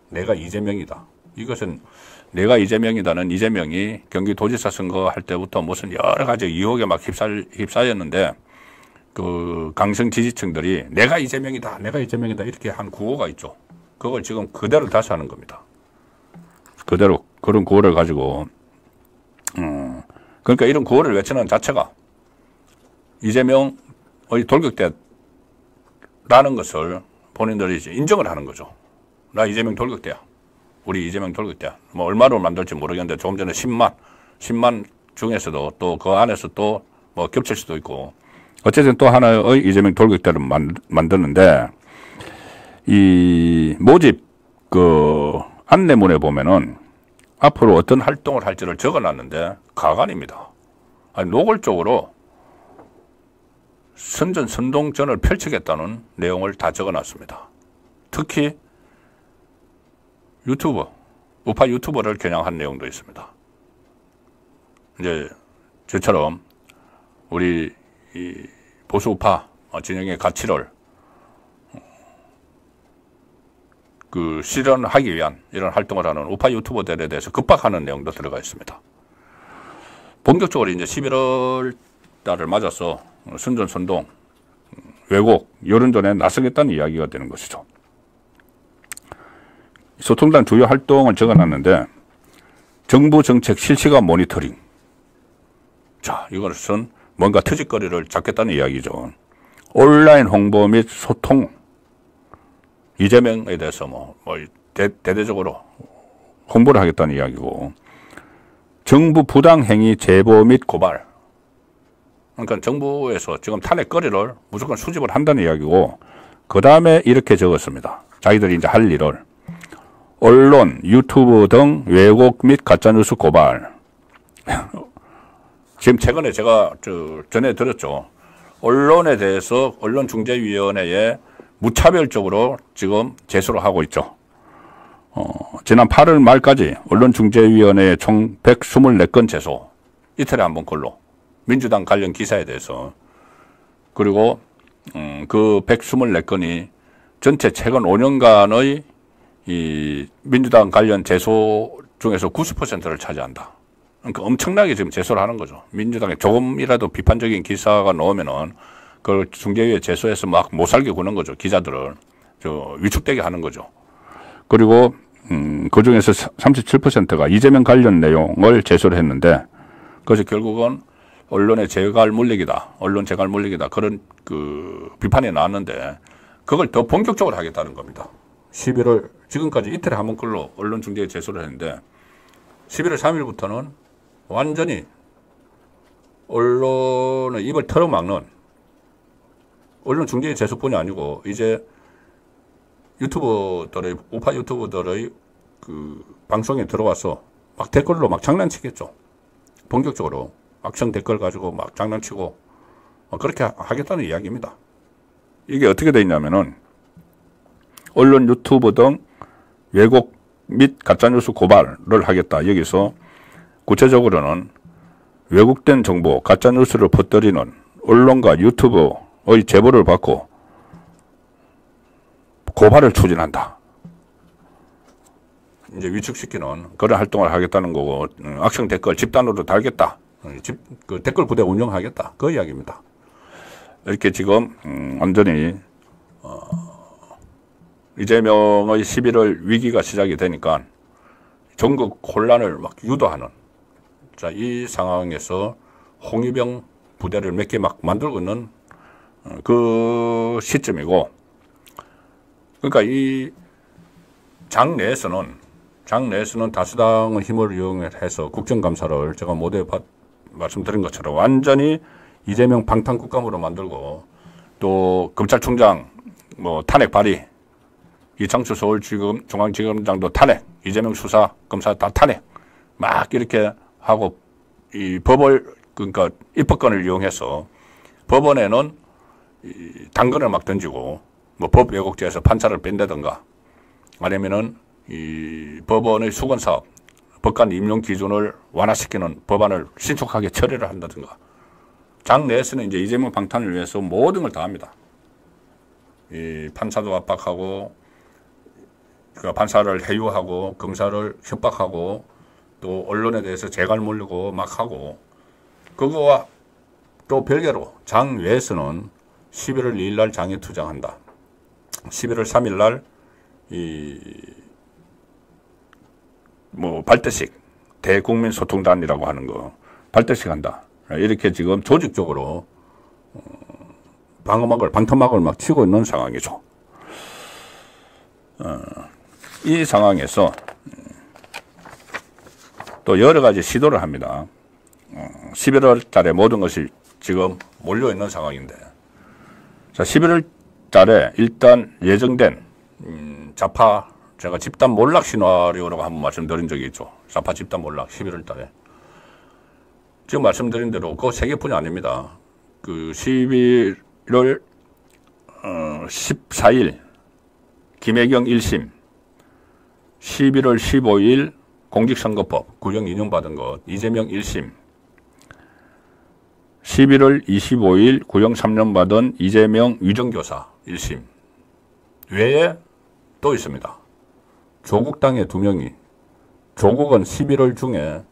내가 이재명이다. 이것은 내가 이재명이다는 이재명이 경기도지사 선거 할 때부터 무슨 여러 가지 의혹에 막 휩싸였는데 그 강성 지지층들이 내가 이재명이다, 내가 이재명이다 이렇게 한 구호가 있죠. 그걸 지금 그대로 다시 하는 겁니다. 그대로 그런 구호를 가지고 그러니까 이런 구호를 외치는 자체가 이재명의 돌격대라는 것을 본인들이 이제 인정을 하는 거죠. 나 이재명 돌격대야. 우리 이재명 돌격대야. 뭐 얼마로 만들지 모르겠는데 조금 전에 10만 중에서도 또 그 안에서 또 뭐 겹칠 수도 있고 어쨌든 또 하나의 이재명 돌격대를 만드는데 이 모집 그 안내문에 보면은 앞으로 어떤 활동을 할지를 적어놨는데 가관입니다. 아니 노골적으로 선전선동전을 펼치겠다는 내용을 다 적어놨습니다. 특히 유튜버, 우파 유튜버를 겨냥한 내용도 있습니다. 이제 저처럼 우리 이 보수 우파 진영의 가치를 그 실현하기 위한 이런 활동을 하는 우파 유튜버들에 대해서 급박하는 내용도 들어가 있습니다. 본격적으로 이제 11월 달을 맞아서 선전선동, 왜곡, 여론전에 나서겠다는 이야기가 되는 것이죠. 소통단 주요 활동을 적어놨는데 정부 정책 실시간 모니터링. 자, 이것은 뭔가 트집거리를 잡겠다는 이야기죠. 온라인 홍보 및 소통. 이재명에 대해서 뭐 대대적으로 홍보를 하겠다는 이야기고 정부 부당행위 제보 및 고발. 그러니까 정부에서 지금 탄핵거리를 무조건 수집을 한다는 이야기고 그 다음에 이렇게 적었습니다. 자기들이 이제 할 일을 언론, 유튜브 등 왜곡 및 가짜뉴스 고발. 지금 최근에 제가 전에 들었죠. 언론에 대해서 언론중재위원회에 무차별적으로 지금 제소를 하고 있죠. 지난 8월 말까지 언론중재위원회에 총 124건 제소. 이틀에 한 번 걸로. 민주당 관련 기사에 대해서. 그리고 그 124건이 전체 최근 5년간의 이 민주당 관련 제소 중에서 90%를 차지한다. 그러니까 엄청나게 지금 제소를 하는 거죠. 민주당에 조금이라도 비판적인 기사가 나오면은 그걸 중재위에 제소해서 막 못 살게 구는 거죠. 기자들을 위축되게 하는 거죠. 그리고 그 중에서 37%가 이재명 관련 내용을 제소를 했는데 그것이 결국은 언론의 재갈 물리기다. 언론 재갈 물리기다. 그런 그 비판이 나왔는데 그걸 더 본격적으로 하겠다는 겁니다. 11월 지금까지 이틀에 한 번 걸로 언론중재에 제소를 했는데 11월 3일부터는 완전히 언론의 입을 털어막는 언론중재의 제소뿐이 아니고 이제 유튜버들의 우파 유튜버들의 그 방송에 들어와서 막 댓글로 막 장난치겠죠. 본격적으로 악성 댓글 가지고 막 장난치고 그렇게 하겠다는 이야기입니다. 이게 어떻게 돼 있냐면은 언론, 유튜브 등 왜곡 및 가짜뉴스 고발을 하겠다. 여기서 구체적으로는 왜곡된 정보, 가짜뉴스를 퍼뜨리는 언론과 유튜브의 제보를 받고 고발을 추진한다. 이제 위축시키는 그런 활동을 하겠다는 거고, 악성 댓글 집단으로 달겠다. 그 댓글 부대 운영하겠다. 그 이야기입니다. 이렇게 지금 완전히 이재명의 11월 위기가 시작이 되니까 전국 혼란을 막 유도하는, 자, 이 상황에서 홍위병 부대를 몇 개 막 만들고 있는 그 시점이고, 그러니까 이 장 내에서는 다수당의 힘을 이용해서 국정감사를 제가 모두에 말씀드린 것처럼 완전히 이재명 방탄국감으로 만들고, 또 검찰총장 뭐 탄핵 발의, 이창수 서울지검 중앙지검장도 탄핵, 이재명 수사 검사 다 탄핵, 막 이렇게 하고, 이 법을, 그러니까 입법권을 이용해서 법원에는 이 당근을 막 던지고, 뭐 법 왜곡죄에서 판사를 뺀다든가, 아니면은 이 법원의 수건사업, 법관 임용 기준을 완화시키는 법안을 신속하게 처리를 한다든가, 장 내에서는 이제 이재명 방탄을 위해서 모든 걸 다 합니다. 이 판사도 압박하고, 그 판사를 해유하고, 검사를 협박하고, 또 언론에 대해서 재갈 몰리고 막 하고, 그거와 또 별개로 장 외에서는 11월 2일 날 장에 투쟁한다. 11월 3일 날 발대식, 대국민 소통단이라고 하는 거, 발대식 한다. 이렇게 지금 조직적으로 방탄막을 막 치고 있는 상황이죠. 이 상황에서 또 여러 가지 시도를 합니다. 11월 달에 모든 것이 지금 몰려있는 상황인데, 자, 11월 달에 일단 예정된 좌파, 제가 집단 몰락 시나리오라고 한번 말씀드린 적이 있죠. 좌파 집단 몰락 11월 달에. 지금 말씀드린 대로 그거 세 개뿐이 아닙니다. 그 11월 14일 김혜경 1심, 11월 15일 공직선거법 구형 인용받은 것 이재명 1심, 11월 25일 구형 3년 받은 이재명 위정교사 1심 외에 또 있습니다. 조국당의 2명이, 조국은 11월 중에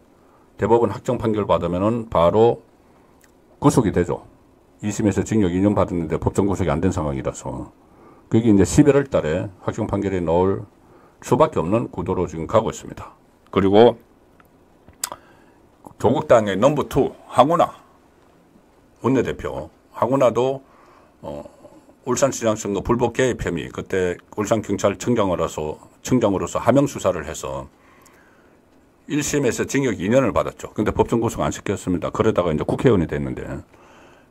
대법원 확정 판결 받으면은 바로 구속이 되죠. 2심에서 징역 2년 받았는데 법정 구속이 안 된 상황이라서 그게 이제 11월 달에 확정 판결이 나올 수밖에 없는 구도로 지금 가고 있습니다. 그리고 조국당의 넘버 2 황운하 원내대표, 황운하도 울산시장 선거 불법 개입 혐의, 그때 울산경찰청장으로서 하명 수사를 해서 1심에서 징역 2년을 받았죠. 근데 법정 구속 안 시켰습니다. 그러다가 이제 국회의원이 됐는데,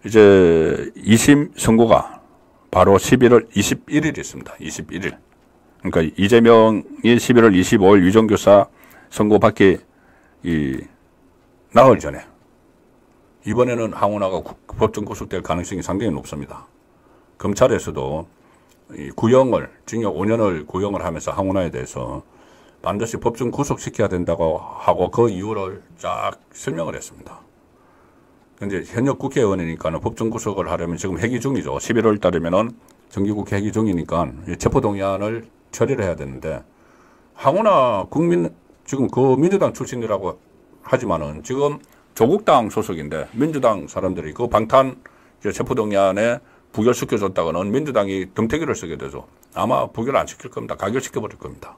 이제 2심 선고가 바로 11월 21일이 있습니다. 21일. 그러니까 이재명이 11월 25일 위정교사 선고 받기 나흘 전에, 이번에는 황운하가 법정 구속될 가능성이 상당히 높습니다. 검찰에서도 구형을, 징역 5년을 구형을 하면서 황운하에 대해서 반드시 법정 구속시켜야 된다고 하고 그 이유를 쫙 설명을 했습니다. 근데 현역 국회의원이니까는 법정 구속을 하려면 지금 회기 중이죠. 11월 달이면은 정기국회 회기 중이니까 체포동의안을 처리를 해야 되는데, 황운하 지금 그 민주당 출신이라고 하지만은 지금 조국당 소속인데, 민주당 사람들이 그 방탄 체포동의안에 부결시켜줬다가는 민주당이 덤태기를 쓰게 되죠. 아마 부결 안 시킬 겁니다. 가결시켜버릴 겁니다.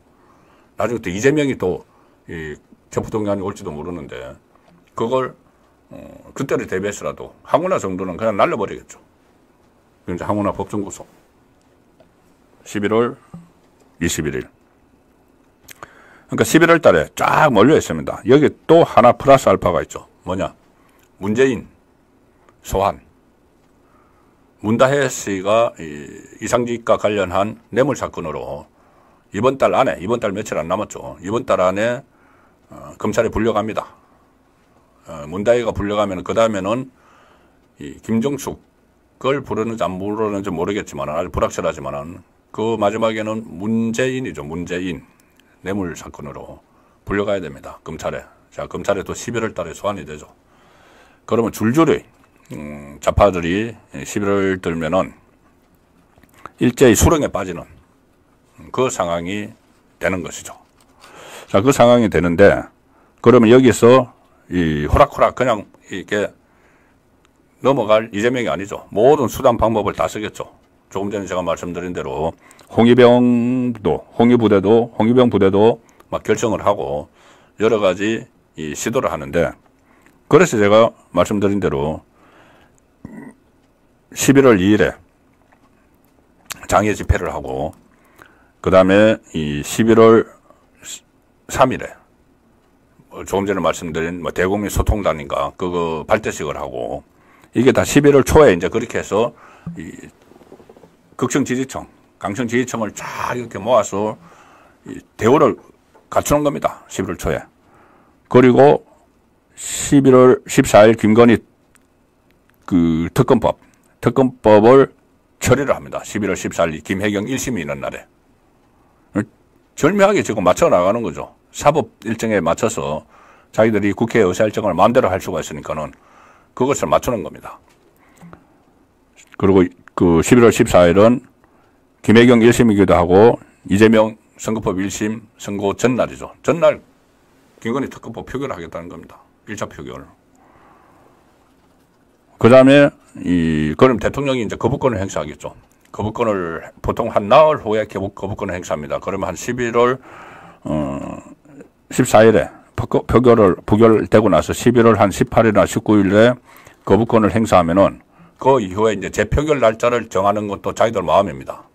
나중에 또 이재명이 또 체포동의안이 올지도 모르는데, 그걸 그때를 대비해서라도 황운하 정도는 그냥 날려버리겠죠. 그래서 황운하 법정 구속 11월 21일. 그러니까 11월 달에 쫙 몰려 있습니다. 여기 또 하나 플러스 알파가 있죠. 뭐냐? 문재인 소환. 문다혜 씨가 이상직과 관련한 뇌물 사건으로 이번 달 안에, 이번 달 며칠 안 남았죠. 이번 달 안에 검찰에 불려갑니다. 문다희가 불려가면 그 다음에는 이 김정숙을 부르는지 안 부르는지 모르겠지만 아주 불확실하지만은 그 마지막에는 문재인이죠. 문재인 뇌물 사건으로 불려가야 됩니다. 검찰에. 자, 검찰에 또 11월 달에 소환이 되죠. 그러면 줄줄이 좌파들이 11월 들면은 일제히 수렁에 빠지는 그 상황이 되는 것이죠. 자, 그 상황이 되는데 그러면 여기서 이 호락호락 그냥 이렇게 넘어갈 이재명이 아니죠. 모든 수단 방법을 다 쓰겠죠. 조금 전에 제가 말씀드린 대로 홍위병 부대도 막 결정을 하고 여러 가지 이 시도를 하는데 그래서 제가 말씀드린 대로 11월 2일에 장애 집회를 하고 그 다음에 이 11월 3일에 조금 전에 말씀드린 뭐 대국민 소통단인가 그거 발대식을 하고 이게 다 11월 초에 이제 그렇게 해서 이 극성 지지층, 강성 지지층을 쫙 이렇게 모아서 이 대우를 갖추는 겁니다. 11월 초에. 그리고 11월 14일 김건희 그 특검법을 처리를 합니다. 11월 14일 김혜경 1심이 있는 날에. 절묘하게 지금 맞춰 나가는 거죠. 사법 일정에 맞춰서 자기들이 국회 의사일정을 마음대로 할 수가 있으니까는 그것을 맞추는 겁니다. 그리고 그 11월 14일은 김혜경 1심이기도 하고 이재명 선거법 1심 선고 전날이죠. 전날 김건희 특검법 표결을 하겠다는 겁니다. 1차 표결. 그 다음에 그럼 대통령이 이제 거부권을 행사하겠죠. 거부권을 보통 한 나흘 후에 거부권을 행사합니다. 그러면 한 11월 14일에 부결되고 나서 11월 한 18일이나 19일에 거부권을 행사하면은 그 이후에 이제 재표결 날짜를 정하는 것도 자기들 마음입니다.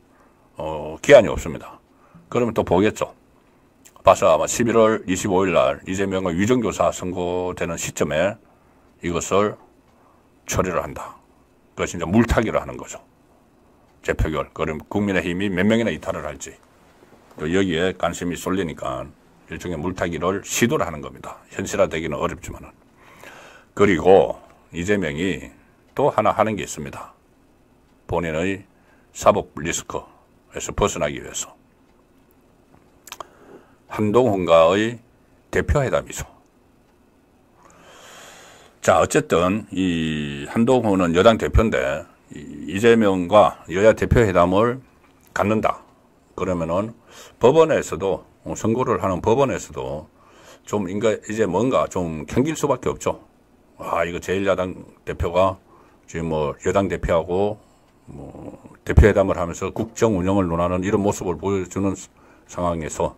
기한이 없습니다. 그러면 또 보겠죠. 봐서 아마 11월 25일 날 이재명의 위정교사 선고되는 시점에 이것을 처리를 한다. 그것이 이제 물타기를 하는 거죠. 재표결. 그럼 국민의힘이 몇 명이나 이탈을 할지. 또 여기에 관심이 쏠리니까 일종의 물타기를 시도를 하는 겁니다. 현실화되기는 어렵지만은. 그리고 이재명이 또 하나 하는 게 있습니다. 본인의 사법 리스크에서 벗어나기 위해서. 한동훈과의 대표회담이죠. 자, 어쨌든 이 한동훈은 여당 대표인데 이재명과 여야 대표회담을 갖는다. 그러면은 법원에서도 선고를 하는 법원에서도 좀 이제 뭔가 좀 견딜 수밖에 없죠. 아, 이거 제1야당 대표가 지금 뭐 여당 대표하고 뭐 대표회담을 하면서 국정 운영을 논하는 이런 모습을 보여주는 상황에서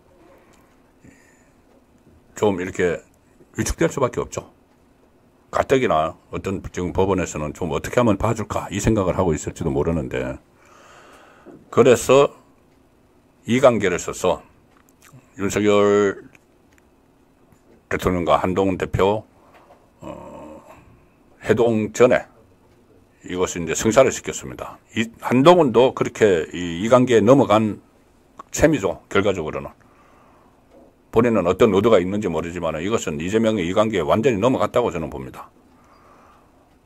좀 이렇게 위축될 수밖에 없죠. 가뜩이나 어떤 지금 법원에서는 좀 어떻게 하면 봐줄까 이 생각을 하고 있을지도 모르는데 그래서 이관계를 써서 윤석열 대통령과 한동훈 대표 회동 전에 이것을 이제 성사를 시켰습니다. 한동훈도 그렇게 이관계에 넘어간 셈이죠. 결과적으로는. 본인은 어떤 의도가 있는지 모르지만 이것은 이재명의 이관계에 완전히 넘어갔다고 저는 봅니다.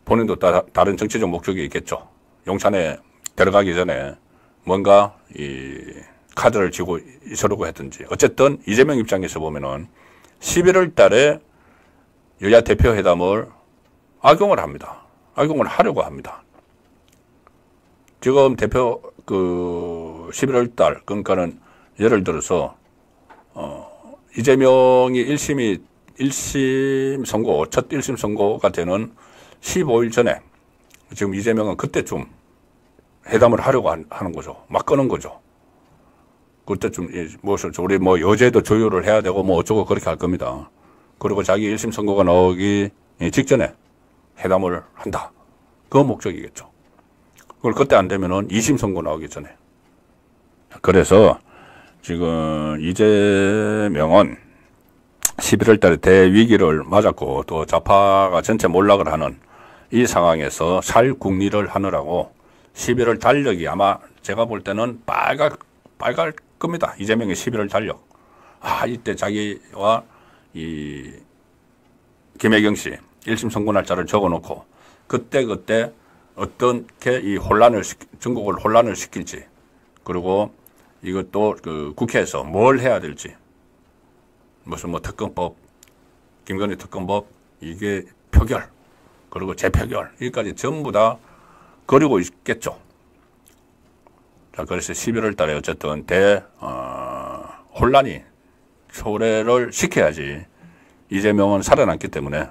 본인도 다른 정치적 목적이 있겠죠. 용산에 들어가기 전에 뭔가 이 카드를 쥐고 있으려고 했든지. 어쨌든 이재명 입장에서 보면은 11월 달에 여야 대표회담을 악용을 합니다. 악용을 하려고 합니다. 지금 11월 달, 그러니까는 예를 들어서, 이재명이 1심 선고, 첫 1심 선고가 되는 15일 전에 지금 이재명은 그때쯤 회담을 하려고 하는 거죠. 막 끄는 거죠. 그때쯤, 우리 뭐 여제도 조율을 해야 되고 뭐 어쩌고 그렇게 할 겁니다. 그리고 자기 1심 선고가 나오기 직전에 회담을 한다. 그 목적이겠죠. 그걸 그때 안 되면은 2심 선고 나오기 전에. 그래서 지금 이재명은 11월 달에 대위기를 맞았고 또 좌파가 전체 몰락을 하는 이 상황에서 살궁리를 하느라고 11월 달력이 아마 제가 볼 때는 빨갈 겁니다. 이재명의 11월 달력. 이때 자기와 이 김혜경 씨 1심 선고 날짜를 적어놓고 그때 어떻게 이 전국을 혼란을 시킬지, 그리고 이것도 그 국회에서 뭘 해야 될지, 무슨 특검법, 김건희 특검법, 이게 표결, 그리고 재표결, 여기까지 전부 다 그리고 있겠죠. 자, 그래서 11월 달에 어쨌든 혼란이 초래를 시켜야지 이재명은 살아남기 때문에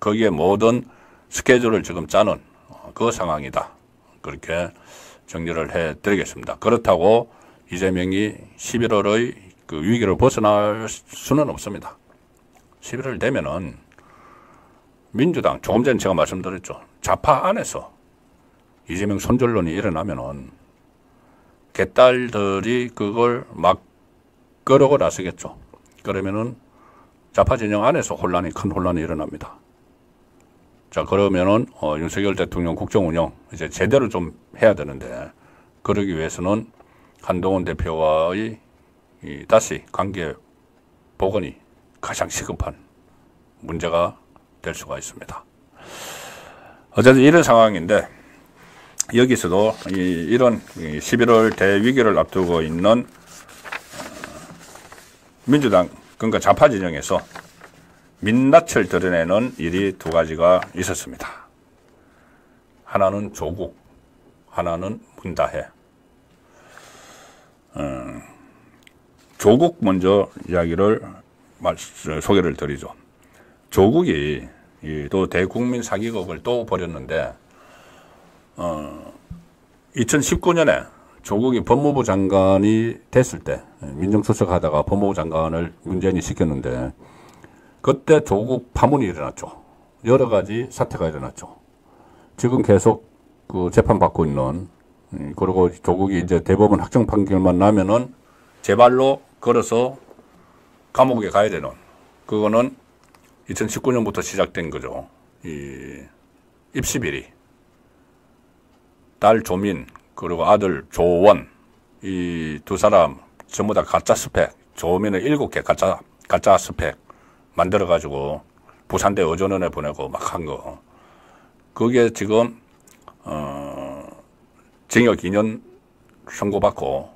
거기에 모든 스케줄을 지금 짜는 그 상황이다. 그렇게 정리를 해드리겠습니다. 그렇다고 이재명이 11월의 그 위기를 벗어날 수는 없습니다. 11월 되면은 민주당, 조금 전에 제가 말씀드렸죠. 좌파 안에서 이재명 손절론이 일어나면은 개딸들이 그걸 막 끌어고 나서겠죠. 그러면은 좌파 진영 안에서 큰 혼란이 일어납니다. 자, 그러면은 윤석열 대통령 국정 운영 이제 제대로 좀 해야 되는데, 그러기 위해서는 한동훈 대표와의 다시 관계 복원이 가장 시급한 문제가 될 수가 있습니다. 어쨌든 이런 상황인데, 여기서도 이런 11월 대위기를 앞두고 있는 민주당, 그러니까 좌파 진영에서 민낯을 드러내는 일이 두 가지가 있었습니다. 하나는 조국, 하나는 문다혜. 조국 먼저 소개를 드리죠. 조국이 또 대국민 사기극을 또 벌였는데, 2019년에 조국이 법무부 장관이 됐을 때, 민정수석 하다가 법무부 장관을 문재인이 시켰는데, 그때 조국 파문이 일어났죠. 여러 가지 사태가 일어났죠. 지금 계속 그 재판받고 있는, 그리고 조국이 이제 대법원 확정 판결만 나면은 제발로 걸어서 감옥에 가야 되는, 그거는 2019년부터 시작된 거죠. 입시비리. 딸 조민, 그리고 아들 조원, 이 두 사람 전부 다 가짜 스펙, 조민은 7개 가짜 스펙 만들어가지고 부산대 어전원에 보내고 막 한 거. 그게 지금, 징역 2년 선고받고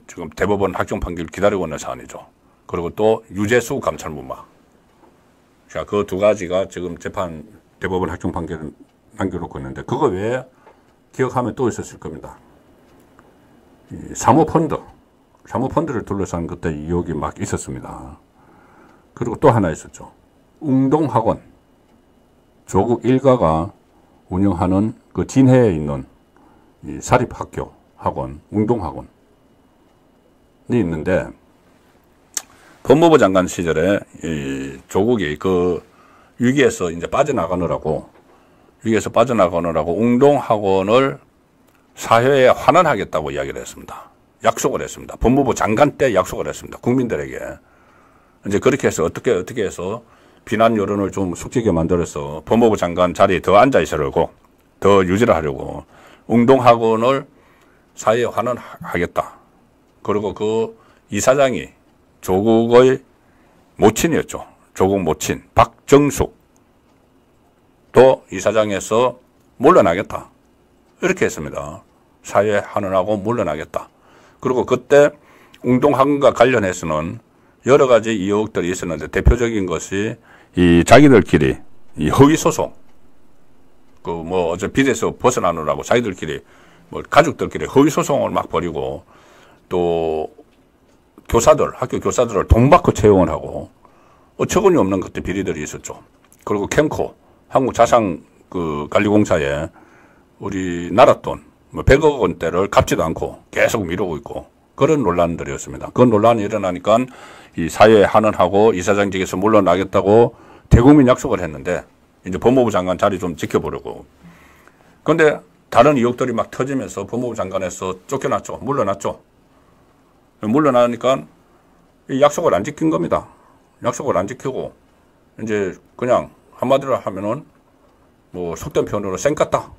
지금 대법원 확정 판결 기다리고 있는 사안이죠. 그리고 또 유재수 감찰무마. 자, 그 두 가지가 지금 대법원 확정 판결을 남겨놓고 있는데, 그거 외에 기억하면 또 있었을 겁니다. 사모펀드를 둘러싼 그때 의혹이 막 있었습니다. 그리고 또 하나 있었죠. 웅동학원. 조국 일가가 운영하는 그 진해에 있는 이 사립학교 학원, 웅동학원이 있는데, 법무부 장관 시절에 이 조국이 그 위기에서 이제 빠져나가느라고 웅동학원을 사회에 환원하겠다고 이야기를 했습니다. 약속을 했습니다. 법무부 장관 때 약속을 했습니다. 국민들에게. 이제 그렇게 해서 어떻게 해서 비난 여론을 좀 숙지게 만들어서 법무부 장관 자리에 더 앉아 있으려고, 더 유지를 하려고 웅동학원을 사회에 환원하겠다. 그리고 그 이사장이 조국의 모친이었죠. 조국 모친 박정숙. 또 이사장에서 물러나겠다. 이렇게 했습니다. 사회 환원하고 물러나겠다. 그리고 그때 웅동학원과 관련해서는 여러 가지 의혹들이 있었는데, 대표적인 것이 이 자기들끼리 이 허위소송, 어제 빚에서 벗어나느라고 자기들끼리 가족들끼리 허위소송을 막 벌이고, 또 학교 교사들을 돈 받고 채용을 하고, 어처구니 없는 그때 비리들이 있었죠. 그리고 캠코, 한국자산관리공사에 우리나라 돈 100억 원대를 갚지도 않고 계속 미루고 있고, 그런 논란들이었습니다. 그 논란이 일어나니까 이 사회에 환원하고 이사장직에서 물러나겠다고 대국민 약속을 했는데, 이제 법무부 장관 자리 좀 지켜보려고. 그런데 다른 의혹들이 막 터지면서 법무부 장관에서 쫓겨났죠. 물러났죠. 물러나니까 약속을 안 지킨 겁니다. 약속을 안 지키고 이제 그냥 한마디로 하면은 속된 표현으로 쌩 깠다.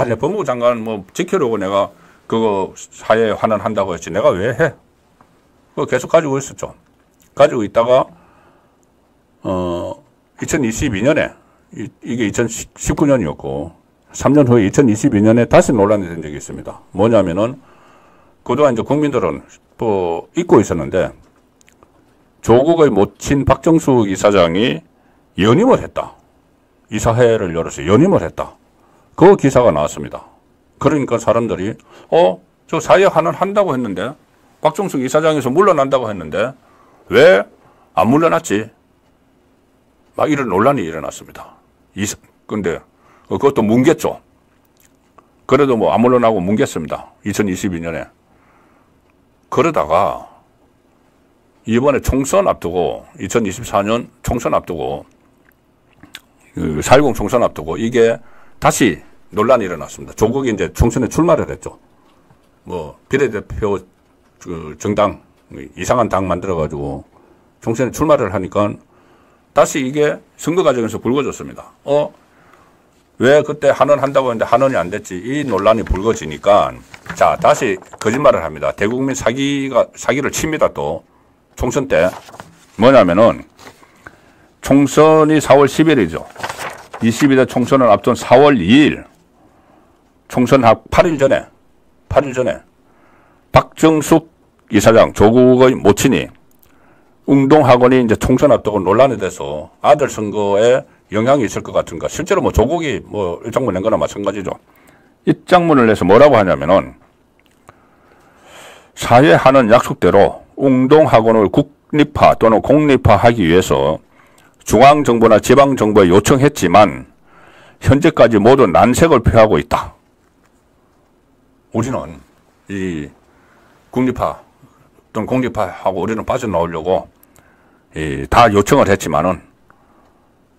내 법무부 장관 지키려고 내가 그거 사회에 환원한다고 했지. 내가 왜 해? 그거 계속 가지고 있었죠. 가지고 있다가, 2022년에, 이게 2019년이었고, 3년 후에 2022년에 다시 논란이 된 적이 있습니다. 뭐냐면은, 그동안 이제 국민들은 또 잊고 있었는데, 조국의 모친 박정숙 이사장이 연임을 했다. 이사회를 열어서 연임을 했다. 그 기사가 나왔습니다. 그러니까 사람들이, 저 사회 환원한다고 했는데, 박정숙 이사장에서 물러난다고 했는데, 왜 안 물러났지? 막 이런 논란이 일어났습니다. 근데 그것도 뭉갰죠. 그래도 뭐 안 물러나고 뭉갰습니다. 2022년에. 그러다가 이번에 총선 앞두고 2024년 총선 앞두고 4.10 총선 앞두고 이게 다시 논란이 일어났습니다. 조국이 이제 총선에 출마를 했죠. 뭐 비례대표 정당 이상한 당 만들어가지고 총선에 출마를 하니까 다시 이게 선거 과정에서 불거졌습니다. 왜 그때 환원한다고 했는데 환원이 안 됐지? 이 논란이 불거지니까 자 다시 거짓말을 합니다. 대국민 사기를 칩니다. 또 총선 때 뭐냐면은 총선이 4월 10일이죠. 22대 총선을 앞둔 4월 2일 총선 8일 전에 박정숙 이사장 조국의 모친이 웅동학원이 이제 총선 앞두고 논란이 돼서 아들 선거에 영향이 있을 것 같은가. 실제로 뭐 조국이 뭐 입장문 낸 거나 마찬가지죠. 입장문을 내서 뭐라고 하냐면은 사회하는 약속대로 웅동학원을 국립화 또는 공립화하기 위해서 중앙정부나 지방정부에 요청했지만 현재까지 모두 난색을 표하고 있다. 우리는 이 국립화 또는 공립화하고 우리는 빠져나오려고 다 요청을 했지만은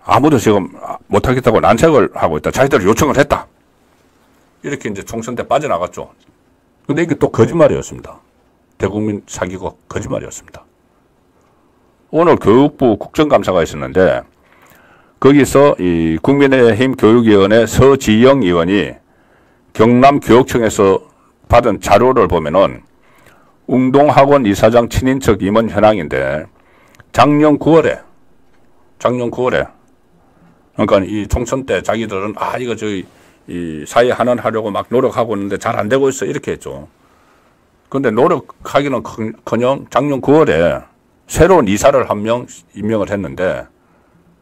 아무도 지금 못하겠다고 난색을 하고 있다. 자기들이 요청을 했다. 이렇게 이제 총선 때 빠져나갔죠. 근데 이게 또 거짓말이었습니다. 대국민 사기고 거짓말이었습니다. 오늘 교육부 국정감사가 있었는데 거기서 이 국민의힘 교육위원회 서지영 의원이 경남교육청에서 받은 자료를 보면은 웅동학원 이사장 친인척 임원 현황인데 작년 9월에 그러니까 이 총선 때 자기들은 이거 저희 이 사회 환원하려고 막 노력하고 있는데 잘 안 되고 있어 이렇게 했죠. 근데 노력하기는 커녕 작년 9월에 새로운 이사를 한 명 임명을 했는데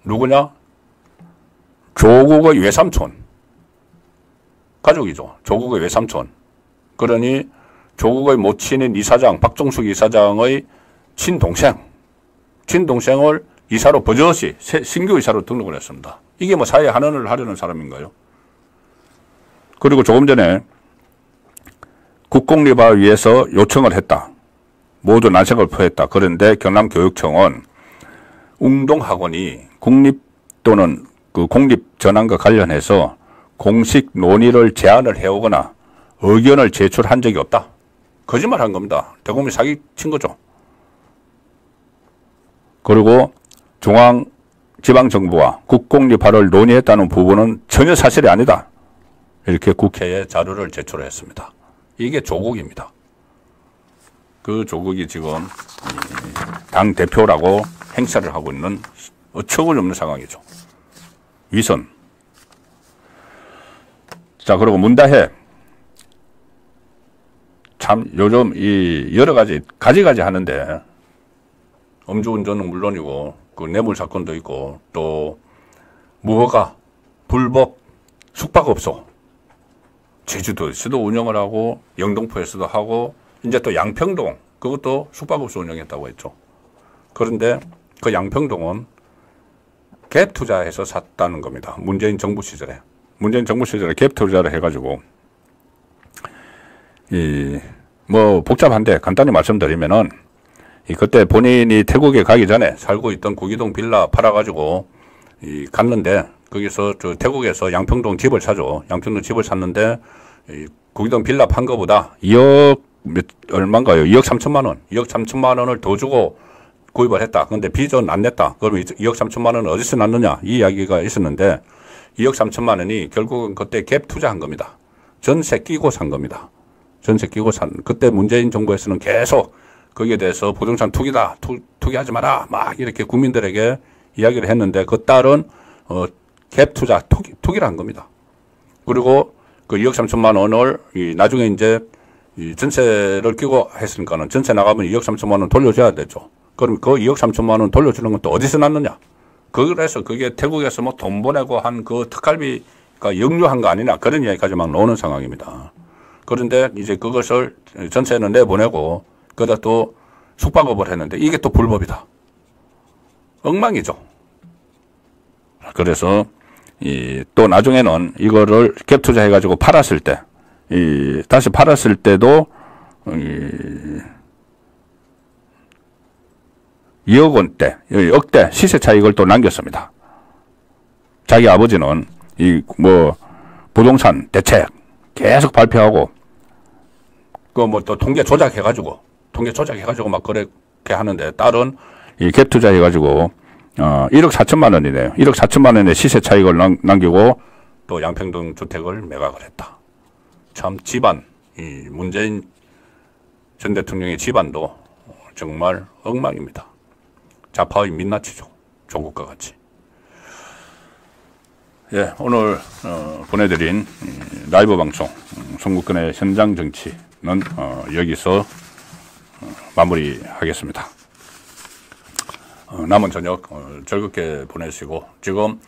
누구냐? 조국의 외삼촌 가족이죠. 조국의 외삼촌. 그러니 조국의 모친인 이사장 박정숙 이사장의 친동생을 이사로 버젓이 신규 이사로 등록을 했습니다. 이게 뭐 사회 환원을 하려는 사람인가요? 그리고 조금 전에 국공립화 위해서 요청을 했다. 모두 난색을 표했다. 그런데 경남교육청은 웅동학원이 국립 또는 그 공립 전환과 관련해서 공식 논의를 제안을 해오거나 의견을 제출한 적이 없다. 거짓말한 겁니다. 대국민 사기 친 거죠. 그리고 지방정부와 국공립화를 논의했다는 부분은 전혀 사실이 아니다. 이렇게 국회에 자료를 제출했습니다. 이게 조국입니다. 그 조국이 지금 당 대표라고 행사를 하고 있는 어처구니없는 상황이죠. 위선. 자, 그리고 문다혜. 참 요즘 이 여러 가지 가지가지 하는데 음주운전은 물론이고 그 뇌물 사건도 있고 또 무허가 불법 숙박업소 제주도에서도 운영을 하고 영등포에서도 하고 이제 또 양평동 그것도 숙박업소 운영했다고 했죠. 그런데 그 양평동은 갭 투자해서 샀다는 겁니다. 문재인 정부 시절에 갭 투자를 해가지고 뭐 복잡한데 간단히 말씀드리면은 그때 본인이 태국에 가기 전에 살고 있던 구기동 빌라 팔아가지고 갔는데 거기서 저 태국에서 양평동 집을 사죠. 양평동 집을 샀는데 구기동 빌라 판 거보다 2억 얼마인가요? 2억 3천만 원. 2억 3천만 원을 더 주고 구입을 했다. 근데 빚은 안 냈다. 그러면 2억 3천만 원은 어디서 났느냐? 이 이야기가 있었는데 2억 3천만 원이 결국은 그때 갭 투자한 겁니다. 전세 끼고 산 겁니다. 전세 끼고 산. 그때 문재인 정부에서는 계속 거기에 대해서 부동산 투기다, 투기하지 마라, 막 이렇게 국민들에게 이야기를 했는데 그 딸은 갭 투자, 투기를 한 겁니다. 그리고 그 2억 3천만 원을 나중에 이제 이 전세를 끼고 했으니까는 전세 나가면 2억 3천만 원 돌려줘야 되죠. 그럼 그 2억 3천만 원 돌려주는 건 또 어디서 났느냐? 그래서 그게 태국에서 뭐 돈 보내고 한 그 특갈비가 역류한 거 아니냐? 그런 이야기까지 막 나오는 상황입니다. 그런데 이제 그것을 전세는 내보내고 그러다 또 숙박업을 했는데 이게 또 불법이다. 엉망이죠. 그래서 또 나중에는 이거를 갭 투자해가지고 팔았을 때, 다시 팔았을 때도 2억 원대, 억대 시세 차익을 또 남겼습니다. 자기 아버지는 부동산 대책 계속 발표하고 또 통계 조작해가지고 막 그렇게 하는데 딸은 이 갭 투자해가지고 1억 4천만 원이네요. 1억 4천만 원의 시세 차익을 남기고 또 양평동 주택을 매각을 했다. 참 집안, 이 문재인 전 대통령의 집안도 정말 엉망입니다. 자파의 민낯이죠. 조국과 같이. 예, 오늘 보내드린 라이브 방송 송국근의 현장 정치는 여기서 마무리하겠습니다. 남은 저녁 즐겁게 보내시고 지금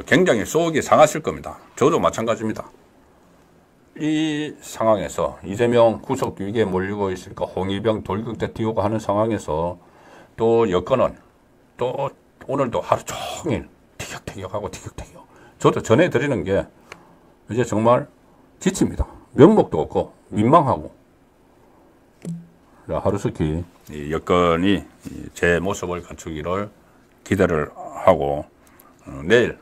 굉장히 속이 상하실 겁니다. 저도 마찬가지입니다. 이 상황에서 이재명 구속 위기에 몰리고 있으니까 홍위병 돌격대 띄우고 하는 상황에서 또 여권은 또 오늘도 하루 종일 티격태격하고 티격태격. 저도 전해드리는 게 이제 정말 지칩니다. 면목도 없고 민망하고. 하루속히 이 여건이 제 모습을 갖추기를 기대를 하고 내일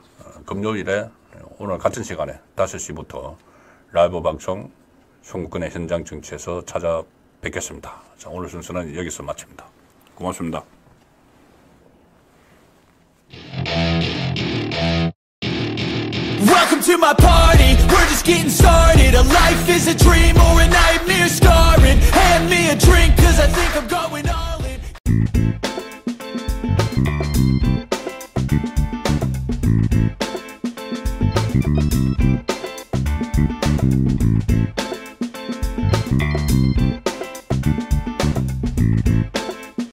금요일에 오늘 같은 시간에 5시부터 라이브 방송 송국근의 현장 정치에서 찾아뵙겠습니다. 자, 오늘 순서는 여기서 마칩니다. 고맙습니다. Welcome to my party, we're just getting started. A life is a dream or a nightmare scarring. Hand me a drink cause I think I'm going on.